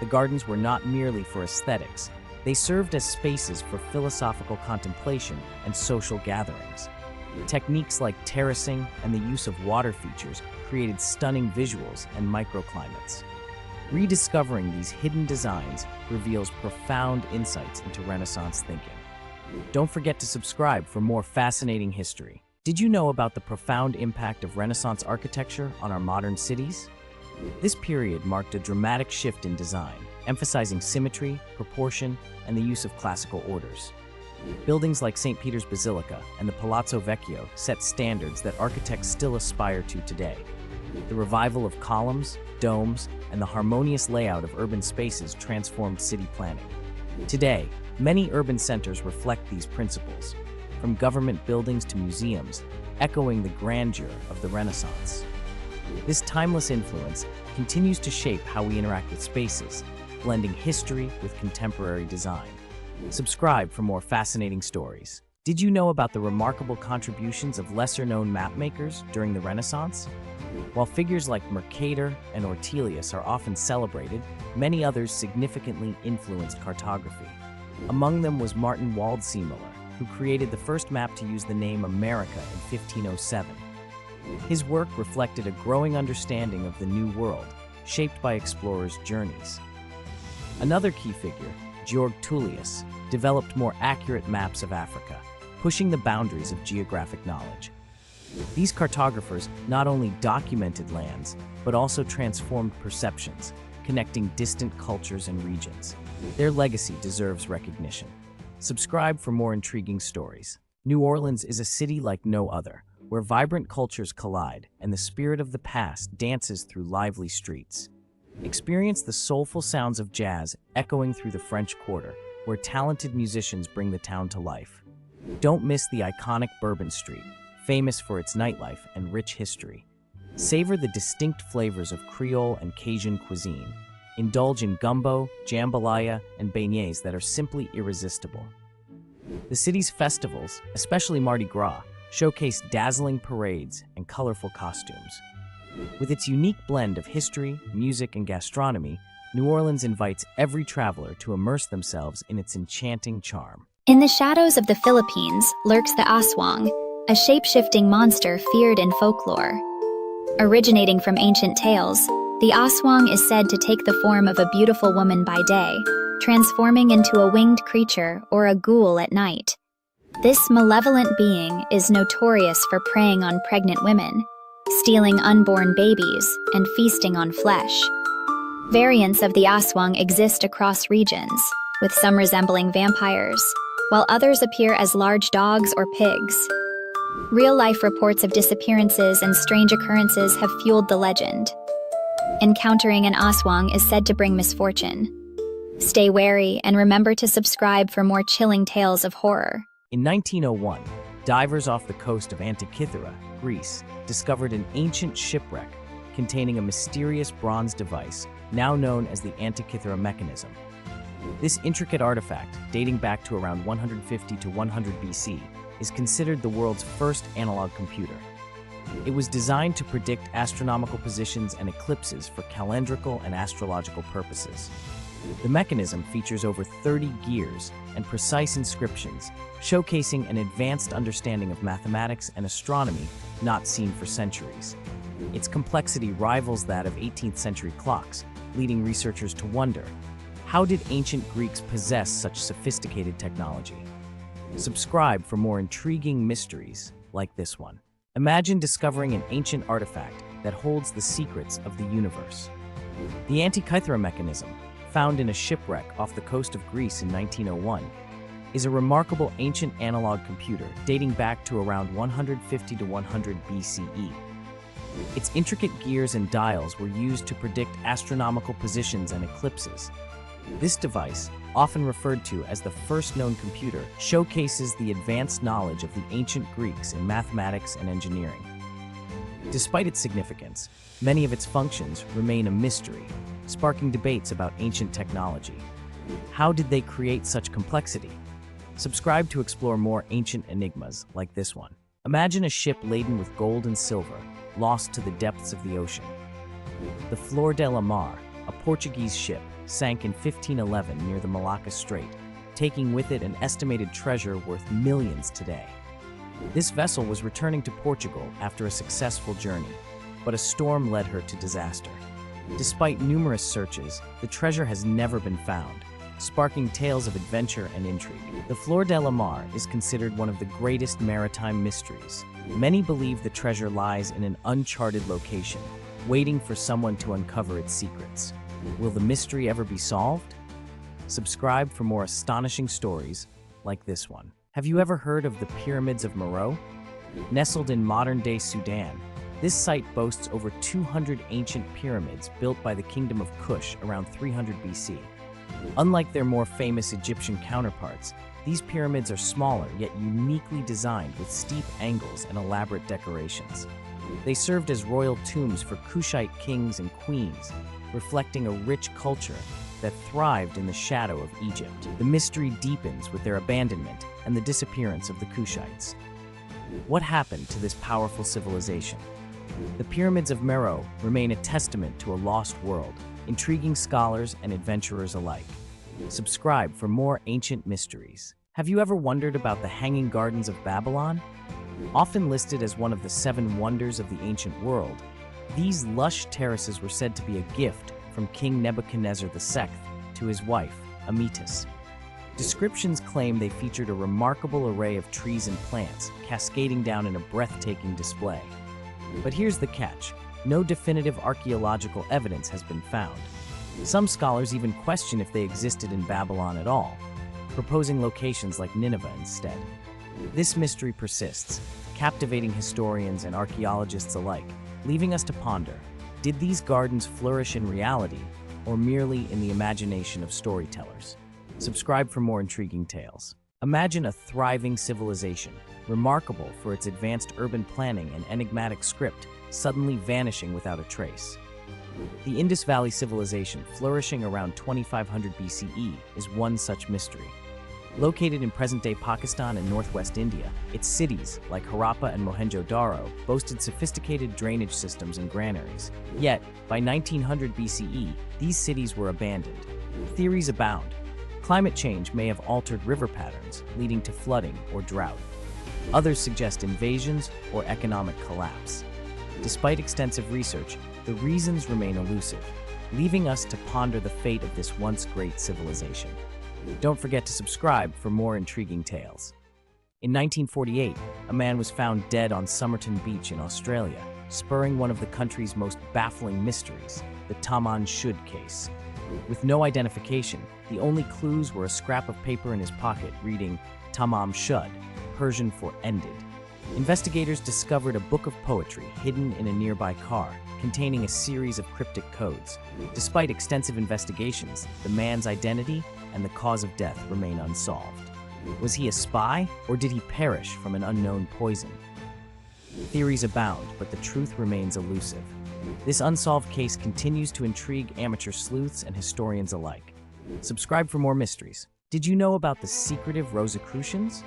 The gardens were not merely for aesthetics, they served as spaces for philosophical contemplation and social gatherings. Techniques like terracing and the use of water features created stunning visuals and microclimates. Rediscovering these hidden designs reveals profound insights into Renaissance thinking. Don't forget to subscribe for more fascinating history. Did you know about the profound impact of Renaissance architecture on our modern cities? This period marked a dramatic shift in design, emphasizing symmetry, proportion, and the use of classical orders. Buildings like St. Peter's Basilica and the Palazzo Vecchio set standards that architects still aspire to today. The revival of columns, domes, and the harmonious layout of urban spaces transformed city planning. Today, many urban centers reflect these principles, from government buildings to museums, echoing the grandeur of the Renaissance. This timeless influence continues to shape how we interact with spaces, blending history with contemporary design. Subscribe for more fascinating stories. Did you know about the remarkable contributions of lesser-known mapmakers during the Renaissance? While figures like Mercator and Ortelius are often celebrated, many others significantly influenced cartography. Among them was Martin Waldseemüller, who created the first map to use the name America in 1507. His work reflected a growing understanding of the New World, shaped by explorers' journeys. Another key figure, Georg Tullius, developed more accurate maps of Africa, pushing the boundaries of geographic knowledge. These cartographers not only documented lands, but also transformed perceptions, connecting distant cultures and regions. Their legacy deserves recognition. Subscribe for more intriguing stories. New Orleans is a city like no other, where vibrant cultures collide and the spirit of the past dances through lively streets. Experience the soulful sounds of jazz echoing through the French Quarter, where talented musicians bring the town to life. Don't miss the iconic Bourbon Street, famous for its nightlife and rich history. Savor the distinct flavors of Creole and Cajun cuisine. Indulge in gumbo, jambalaya, and beignets that are simply irresistible. The city's festivals, especially Mardi Gras, showcase dazzling parades and colorful costumes. With its unique blend of history, music, and gastronomy, New Orleans invites every traveler to immerse themselves in its enchanting charm. In the shadows of the Philippines lurks the aswang, a shape-shifting monster feared in folklore. Originating from ancient tales, the aswang is said to take the form of a beautiful woman by day, transforming into a winged creature or a ghoul at night. This malevolent being is notorious for preying on pregnant women, stealing unborn babies, and feasting on flesh. Variants of the aswang exist across regions, with some resembling vampires, while others appear as large dogs or pigs. Real-life reports of disappearances and strange occurrences have fueled the legend. Encountering an aswang is said to bring misfortune. Stay wary and remember to subscribe for more chilling tales of horror. In 1901, divers off the coast of Antikythera, Greece, discovered an ancient shipwreck containing a mysterious bronze device, now known as the Antikythera mechanism. This intricate artifact, dating back to around 150 to 100 BC, is considered the world's first analog computer. It was designed to predict astronomical positions and eclipses for calendrical and astrological purposes. The mechanism features over 30 gears and precise inscriptions, showcasing an advanced understanding of mathematics and astronomy not seen for centuries. Its complexity rivals that of 18th century clocks, leading researchers to wonder, how did ancient Greeks possess such sophisticated technology? Subscribe for more intriguing mysteries like this one. Imagine discovering an ancient artifact that holds the secrets of the universe. The Antikythera mechanism, found in a shipwreck off the coast of Greece in 1901, is a remarkable ancient analog computer dating back to around 150 to 100 BCE. Its intricate gears and dials were used to predict astronomical positions and eclipses. This device, often referred to as the first known computer, showcases the advanced knowledge of the ancient Greeks in mathematics and engineering. Despite its significance, many of its functions remain a mystery, sparking debates about ancient technology. How did they create such complexity? Subscribe to explore more ancient enigmas like this one. Imagine a ship laden with gold and silver, lost to the depths of the ocean. The Flor de la Mar, a Portuguese ship, sank in 1511 near the Malacca Strait, taking with it an estimated treasure worth millions today. This vessel was returning to Portugal after a successful journey, but a storm led her to disaster. Despite numerous searches, the treasure has never been found, sparking tales of adventure and intrigue. The Flor de la Mar is considered one of the greatest maritime mysteries. Many believe the treasure lies in an uncharted location, waiting for someone to uncover its secrets. Will the mystery ever be solved? Subscribe for more astonishing stories like this one. Have you ever heard of the Pyramids of Meroe? Nestled in modern-day Sudan, this site boasts over 200 ancient pyramids built by the Kingdom of Kush around 300 BC. Unlike their more famous Egyptian counterparts, these pyramids are smaller yet uniquely designed with steep angles and elaborate decorations. They served as royal tombs for Kushite kings and queens, reflecting a rich culture that thrived in the shadow of Egypt. The mystery deepens with their abandonment and the disappearance of the Kushites. What happened to this powerful civilization? The Pyramids of Meroe remain a testament to a lost world, intriguing scholars and adventurers alike. Subscribe for more ancient mysteries. Have you ever wondered about the Hanging Gardens of Babylon? Often listed as one of the 7 wonders of the ancient world, these lush terraces were said to be a gift from King Nebuchadnezzar II to to his wife, Amytas. Descriptions claim they featured a remarkable array of trees and plants, cascading down in a breathtaking display. But here's the catch: no definitive archaeological evidence has been found. Some scholars even question if they existed in Babylon at all, proposing locations like Nineveh instead. This mystery persists, captivating historians and archaeologists alike, leaving us to ponder: did these gardens flourish in reality, or merely in the imagination of storytellers? Subscribe for more intriguing tales. Imagine a thriving civilization, remarkable for its advanced urban planning and enigmatic script, suddenly vanishing without a trace. The Indus Valley Civilization, flourishing around 2500 BCE, is one such mystery. Located in present-day Pakistan and northwest India, its cities, like Harappa and Mohenjo-Daro, boasted sophisticated drainage systems and granaries. Yet, by 1900 BCE, these cities were abandoned. Theories abound. Climate change may have altered river patterns, leading to flooding or drought. Others suggest invasions or economic collapse. Despite extensive research, the reasons remain elusive, leaving us to ponder the fate of this once great civilization. Don't forget to subscribe for more intriguing tales. In 1948, a man was found dead on Somerton Beach in Australia, spurring one of the country's most baffling mysteries, the Taman Shud case. With no identification, the only clues were a scrap of paper in his pocket reading Tamam Shud, Persian for ended. Investigators discovered a book of poetry hidden in a nearby car, containing a series of cryptic codes. Despite extensive investigations, the man's identity and the cause of death remain unsolved. Was he a spy, or did he perish from an unknown poison? Theories abound, but the truth remains elusive. This unsolved case continues to intrigue amateur sleuths and historians alike. Subscribe for more mysteries. Did you know about the secretive Rosicrucians?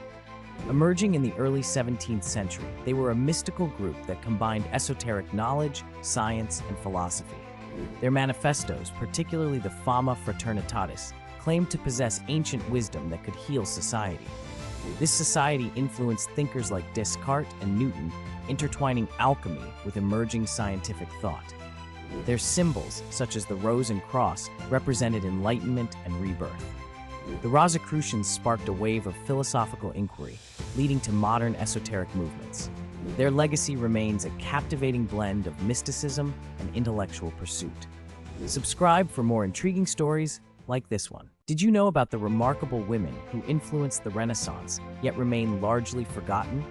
Emerging in the early 17th century, they were a mystical group that combined esoteric knowledge, science, and philosophy. Their manifestos, particularly the Fama Fraternitatis, claimed to possess ancient wisdom that could heal society. This society influenced thinkers like Descartes and Newton, intertwining alchemy with emerging scientific thought. Their symbols, such as the rose and cross, represented enlightenment and rebirth. The Rosicrucians sparked a wave of philosophical inquiry, leading to modern esoteric movements. Their legacy remains a captivating blend of mysticism and intellectual pursuit. Subscribe for more intriguing stories like this one. Did you know about the remarkable women who influenced the Renaissance, yet remain largely forgotten?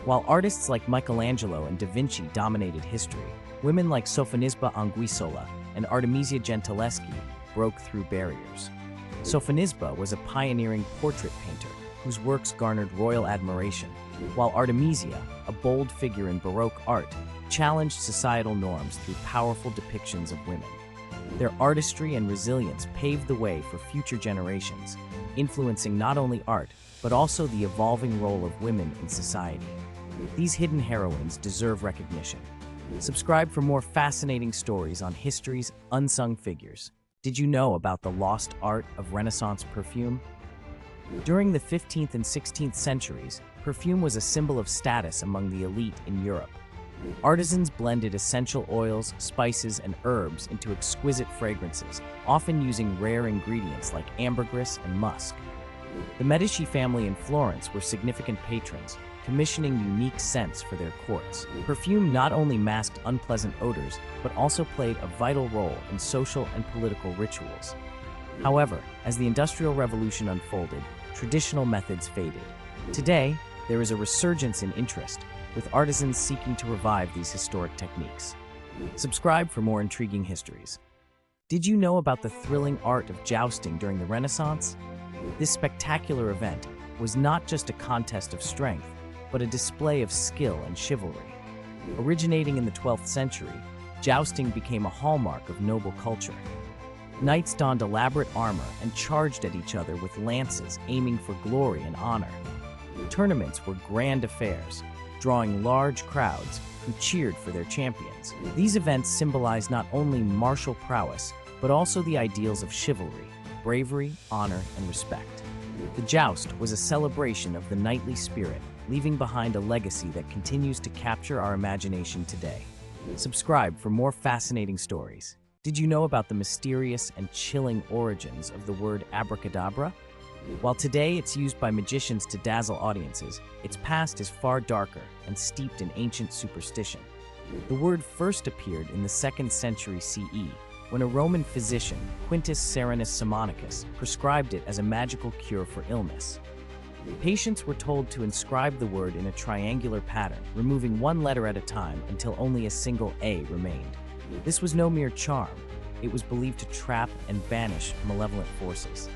While artists like Michelangelo and Da Vinci dominated history, women like Sofonisba Anguissola and Artemisia Gentileschi broke through barriers. Sofonisba was a pioneering portrait painter whose works garnered royal admiration, while Artemisia, a bold figure in Baroque art, challenged societal norms through powerful depictions of women. Their artistry and resilience paved the way for future generations, influencing not only art, but also the evolving role of women in society. These hidden heroines deserve recognition. Subscribe for more fascinating stories on history's unsung figures. Did you know about the lost art of Renaissance perfume? During the 15th and 16th centuries, perfume was a symbol of status among the elite in Europe. Artisans blended essential oils, spices, and herbs into exquisite fragrances, often using rare ingredients like ambergris and musk. The Medici family in Florence were significant patrons, commissioning unique scents for their courts. Perfume not only masked unpleasant odors, but also played a vital role in social and political rituals. However, as the Industrial Revolution unfolded, traditional methods faded. Today, there is a resurgence in interest, with artisans seeking to revive these historic techniques. Subscribe for more intriguing histories. Did you know about the thrilling art of jousting during the Renaissance? This spectacular event was not just a contest of strength, but a display of skill and chivalry. Originating in the 12th century, jousting became a hallmark of noble culture. Knights donned elaborate armor and charged at each other with lances, aiming for glory and honor. Tournaments were grand affairs, drawing large crowds who cheered for their champions. These events symbolized not only martial prowess, but also the ideals of chivalry, bravery, honor, and respect. The joust was a celebration of the knightly spirit, leaving behind a legacy that continues to capture our imagination today. Subscribe for more fascinating stories. Did you know about the mysterious and chilling origins of the word abracadabra? While today it's used by magicians to dazzle audiences, its past is far darker and steeped in ancient superstition. The word first appeared in the 2nd century CE, when a Roman physician, Quintus Serenus Simonicus, prescribed it as a magical cure for illness. Patients were told to inscribe the word in a triangular pattern, removing one letter at a time until only a single A remained. This was no mere charm. It was believed to trap and banish malevolent forces.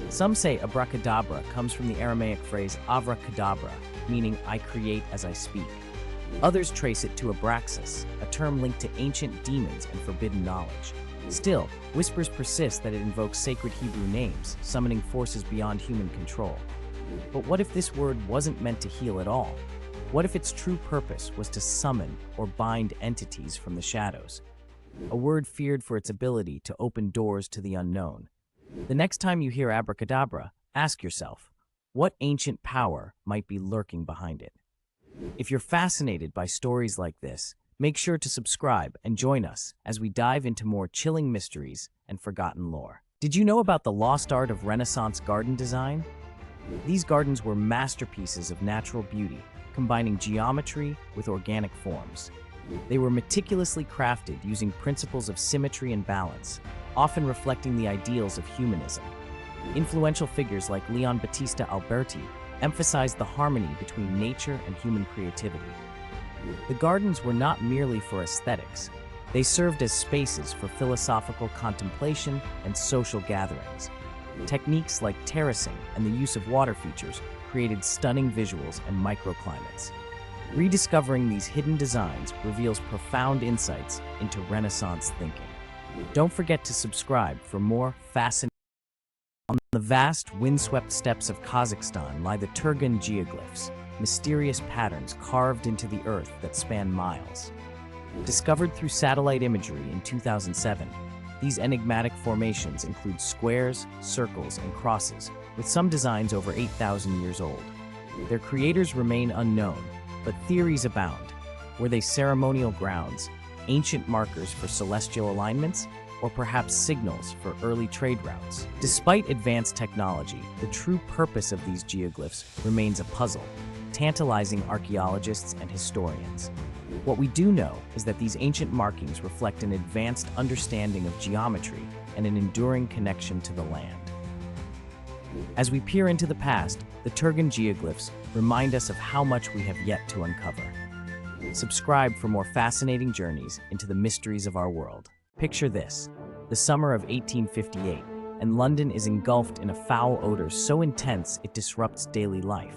Some say abracadabra comes from the Aramaic phrase avracadabra, meaning I create as I speak. Others trace it to abraxas, a term linked to ancient demons and forbidden knowledge. Still, whispers persist that it invokes sacred Hebrew names, summoning forces beyond human control. But what if this word wasn't meant to heal at all? What if its true purpose was to summon or bind entities from the shadows? A word feared for its ability to open doors to the unknown. The next time you hear abracadabra, ask yourself, what ancient power might be lurking behind it? If you're fascinated by stories like this, make sure to subscribe and join us as we dive into more chilling mysteries and forgotten lore. Did you know about the lost art of Renaissance garden design? These gardens were masterpieces of natural beauty, combining geometry with organic forms. They were meticulously crafted using principles of symmetry and balance, often reflecting the ideals of humanism. Influential figures like Leon Battista Alberti emphasized the harmony between nature and human creativity. The gardens were not merely for aesthetics. They served as spaces for philosophical contemplation and social gatherings. Techniques like terracing and the use of water features created stunning visuals and microclimates. Rediscovering these hidden designs reveals profound insights into Renaissance thinking. Don't forget to subscribe for more fascinating. On the vast, windswept steppes of Kazakhstan lie the Turgun geoglyphs, mysterious patterns carved into the earth that span miles. Discovered through satellite imagery in 2007, these enigmatic formations include squares, circles, and crosses, with some designs over 8,000 years old. Their creators remain unknown, but theories abound. Were they ceremonial grounds, ancient markers for celestial alignments, or perhaps signals for early trade routes? Despite advanced technology, the true purpose of these geoglyphs remains a puzzle, tantalizing archaeologists and historians. What we do know is that these ancient markings reflect an advanced understanding of geometry and an enduring connection to the land. As we peer into the past, the Turgun geoglyphs remind us of how much we have yet to uncover. Subscribe for more fascinating journeys into the mysteries of our world. Picture this: the summer of 1858, and London is engulfed in a foul odor so intense it disrupts daily life.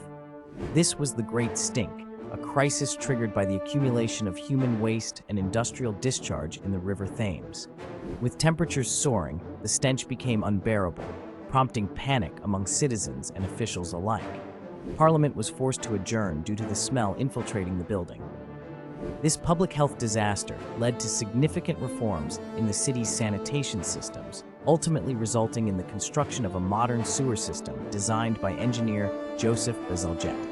This was the Great Stink, a crisis triggered by the accumulation of human waste and industrial discharge in the River Thames. With temperatures soaring, the stench became unbearable, prompting panic among citizens and officials alike. Parliament was forced to adjourn due to the smell infiltrating the building. This public health disaster led to significant reforms in the city's sanitation systems, ultimately resulting in the construction of a modern sewer system designed by engineer Joseph Bazalgette.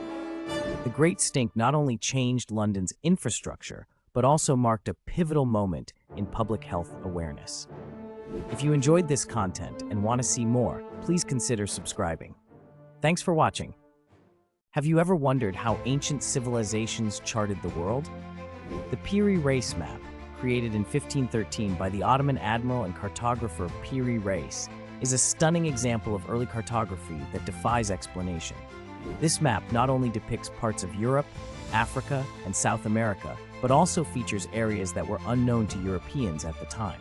The Great Stink not only changed London's infrastructure, but also marked a pivotal moment in public health awareness. If you enjoyed this content and want to see more, please consider subscribing. Thanks for watching. Have you ever wondered how ancient civilizations charted the world? The Piri Reis map, created in 1513 by the Ottoman admiral and cartographer Piri Reis, is a stunning example of early cartography that defies explanation. This map not only depicts parts of Europe, Africa, and South America, but also features areas that were unknown to Europeans at the time.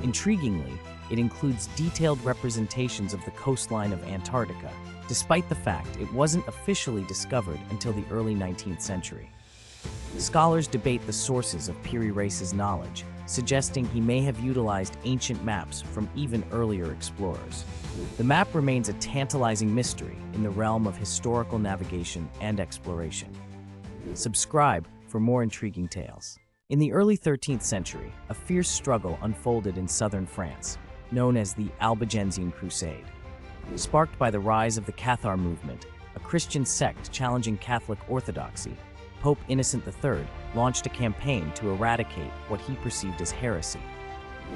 Intriguingly, it includes detailed representations of the coastline of Antarctica, despite the fact it wasn't officially discovered until the early 19th century. Scholars debate the sources of Piri Reis's knowledge, suggesting he may have utilized ancient maps from even earlier explorers. The map remains a tantalizing mystery in the realm of historical navigation and exploration. Subscribe for more intriguing tales. In the early 13th century, a fierce struggle unfolded in southern France, known as the Albigensian Crusade. Sparked by the rise of the Cathar movement, a Christian sect challenging Catholic orthodoxy, Pope Innocent III launched a campaign to eradicate what he perceived as heresy.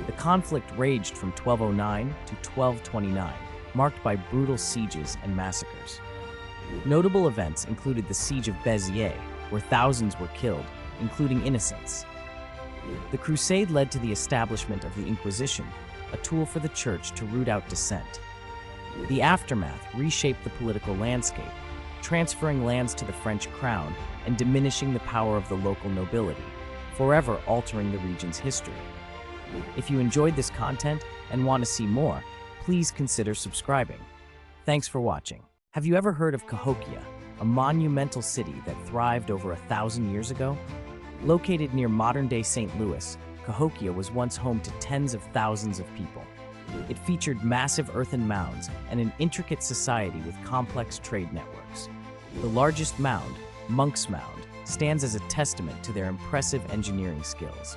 The conflict raged from 1209 to 1229, marked by brutal sieges and massacres. Notable events included the Siege of Béziers, where thousands were killed, including innocents. The crusade led to the establishment of the Inquisition, a tool for the church to root out dissent. The aftermath reshaped the political landscape, transferring lands to the French crown and diminishing the power of the local nobility, forever altering the region's history. If you enjoyed this content and want to see more, please consider subscribing. Thanks for watching. Have you ever heard of Cahokia, a monumental city that thrived over 1,000 years ago? Located near modern-day St. Louis, Cahokia was once home to tens of thousands of people. It featured massive earthen mounds and an intricate society with complex trade networks. The largest mound, Monk's Mound, stands as a testament to their impressive engineering skills.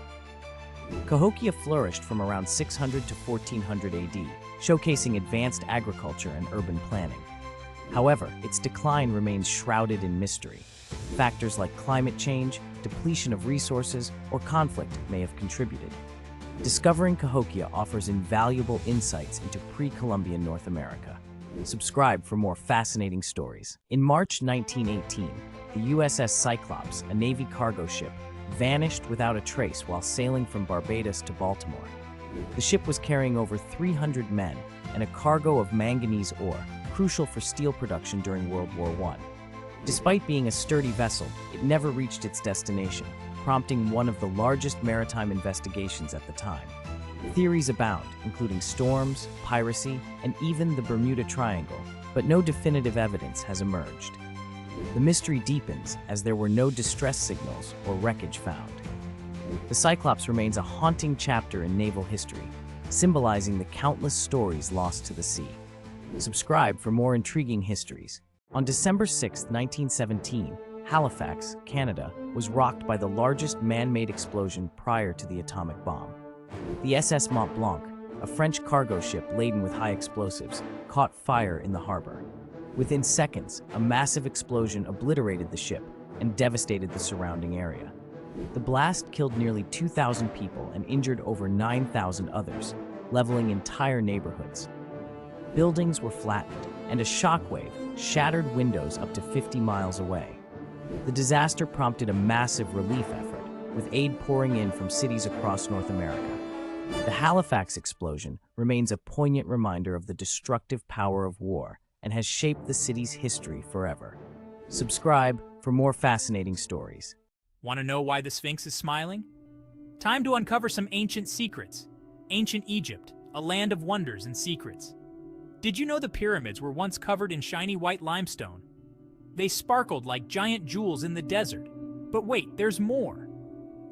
Cahokia flourished from around 600 to 1400 AD, showcasing advanced agriculture and urban planning. However, its decline remains shrouded in mystery. Factors like climate change, depletion of resources, or conflict may have contributed. Discovering Cahokia offers invaluable insights into pre-Columbian North America. Subscribe for more fascinating stories. In March 1918, the USS Cyclops, a Navy cargo ship, vanished without a trace while sailing from Barbados to Baltimore. The ship was carrying over 300 men and a cargo of manganese ore, crucial for steel production during World War I. Despite being a sturdy vessel, it never reached its destination, prompting one of the largest maritime investigations at the time. Theories abound, including storms, piracy, and even the Bermuda Triangle, but no definitive evidence has emerged. The mystery deepens as there were no distress signals or wreckage found. The Cyclops remains a haunting chapter in naval history, symbolizing the countless stories lost to the sea. Subscribe for more intriguing histories. On December 6, 1917, Halifax, Canada, was rocked by the largest man-made explosion prior to the atomic bomb. The SS Mont Blanc, a French cargo ship laden with high explosives, caught fire in the harbor. Within seconds, a massive explosion obliterated the ship and devastated the surrounding area. The blast killed nearly 2,000 people and injured over 9,000 others, leveling entire neighborhoods. Buildings were flattened, and a shockwave shattered windows up to 50 miles away. The disaster prompted a massive relief effort, with aid pouring in from cities across North America. The Halifax explosion remains a poignant reminder of the destructive power of war and has shaped the city's history forever. Subscribe for more fascinating stories. Want to know why the Sphinx is smiling? Time to uncover some ancient secrets. Ancient Egypt, a land of wonders and secrets. Did you know the pyramids were once covered in shiny white limestone? They sparkled like giant jewels in the desert. But wait, there's more.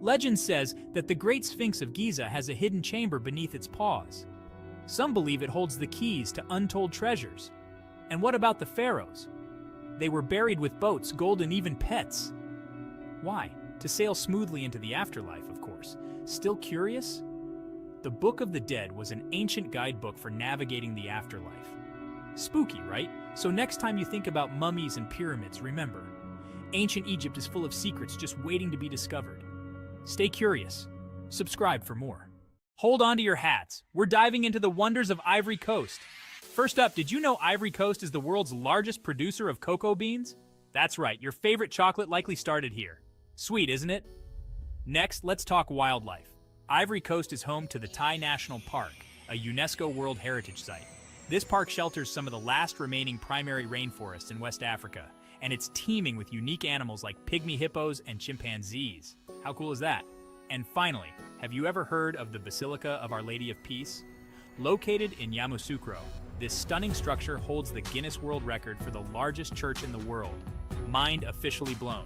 Legend says that the Great Sphinx of Giza has a hidden chamber beneath its paws. Some believe it holds the keys to untold treasures. And what about the pharaohs? They were buried with boats, gold, and even pets. Why? To sail smoothly into the afterlife, of course. Still curious? The Book of the Dead was an ancient guidebook for navigating the afterlife. Spooky, right? So next time you think about mummies and pyramids, remember, ancient Egypt is full of secrets just waiting to be discovered. Stay curious. Subscribe for more. Hold on to your hats. We're diving into the wonders of Ivory Coast. First up, did you know Ivory Coast is the world's largest producer of cocoa beans? That's right, your favorite chocolate likely started here. Sweet, isn't it? Next, let's talk wildlife. Ivory Coast is home to the Tai National Park, a UNESCO World Heritage Site. This park shelters some of the last remaining primary rainforests in West Africa, and it's teeming with unique animals like pygmy hippos and chimpanzees. How cool is that? And finally, have you ever heard of the Basilica of Our Lady of Peace? Located in Yamoussoukro, this stunning structure holds the Guinness World Record for the largest church in the world. Mind officially blown.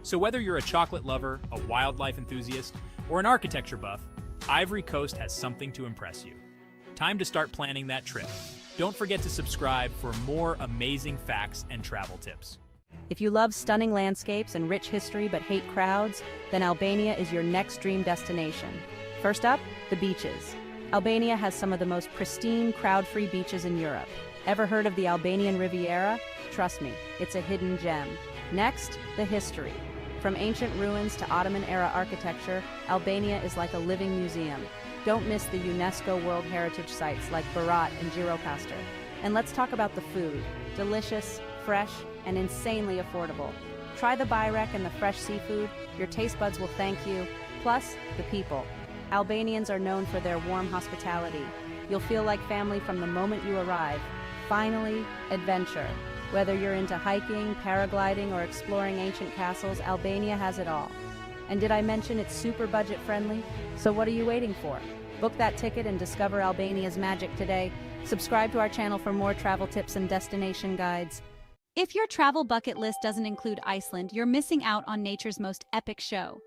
So whether you're a chocolate lover, a wildlife enthusiast, or an architecture buff, Ivory Coast has something to impress you. Time to start planning that trip. Don't forget to subscribe for more amazing facts and travel tips. If you love stunning landscapes and rich history but hate crowds, then Albania is your next dream destination. First up, the beaches. Albania has some of the most pristine, crowd-free beaches in Europe. Ever heard of the Albanian Riviera? Trust me, it's a hidden gem. Next, the history. From ancient ruins to Ottoman-era architecture, Albania is like a living museum. Don't miss the UNESCO World Heritage sites like Berat and Gjirokastër. And let's talk about the food. Delicious, fresh, and insanely affordable. Try the bajrak and the fresh seafood. Your taste buds will thank you. Plus, the people. Albanians are known for their warm hospitality. You'll feel like family from the moment you arrive. Finally, adventure. Whether you're into hiking, paragliding, or exploring ancient castles, Albania has it all. And did I mention it's super budget friendly? So what are you waiting for? Book that ticket and discover Albania's magic today. Subscribe to our channel for more travel tips and destination guides. If your travel bucket list doesn't include Iceland, you're missing out on nature's most epic show.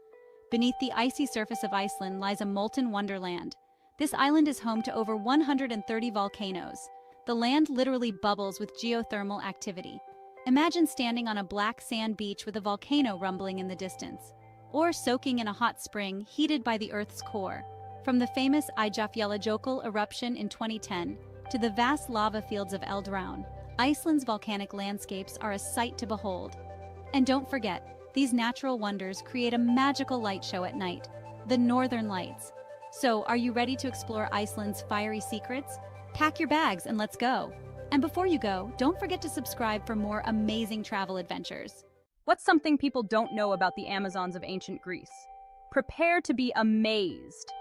Beneath the icy surface of Iceland lies a molten wonderland. This island is home to over 130 volcanoes. The land literally bubbles with geothermal activity. Imagine standing on a black sand beach with a volcano rumbling in the distance, or soaking in a hot spring heated by the Earth's core. From the famous Eyjafjallajökull eruption in 2010 to the vast lava fields of Eldrown, Iceland's volcanic landscapes are a sight to behold. And don't forget, these natural wonders create a magical light show at night, the Northern Lights. So, are you ready to explore Iceland's fiery secrets? Pack your bags and let's go. And before you go, don't forget to subscribe for more amazing travel adventures. What's something people don't know about the Amazons of ancient Greece? Prepare to be amazed.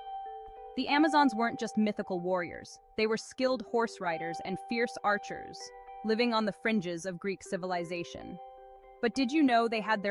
The Amazons weren't just mythical warriors. They were skilled horse riders and fierce archers, living on the fringes of Greek civilization. But did you know they had their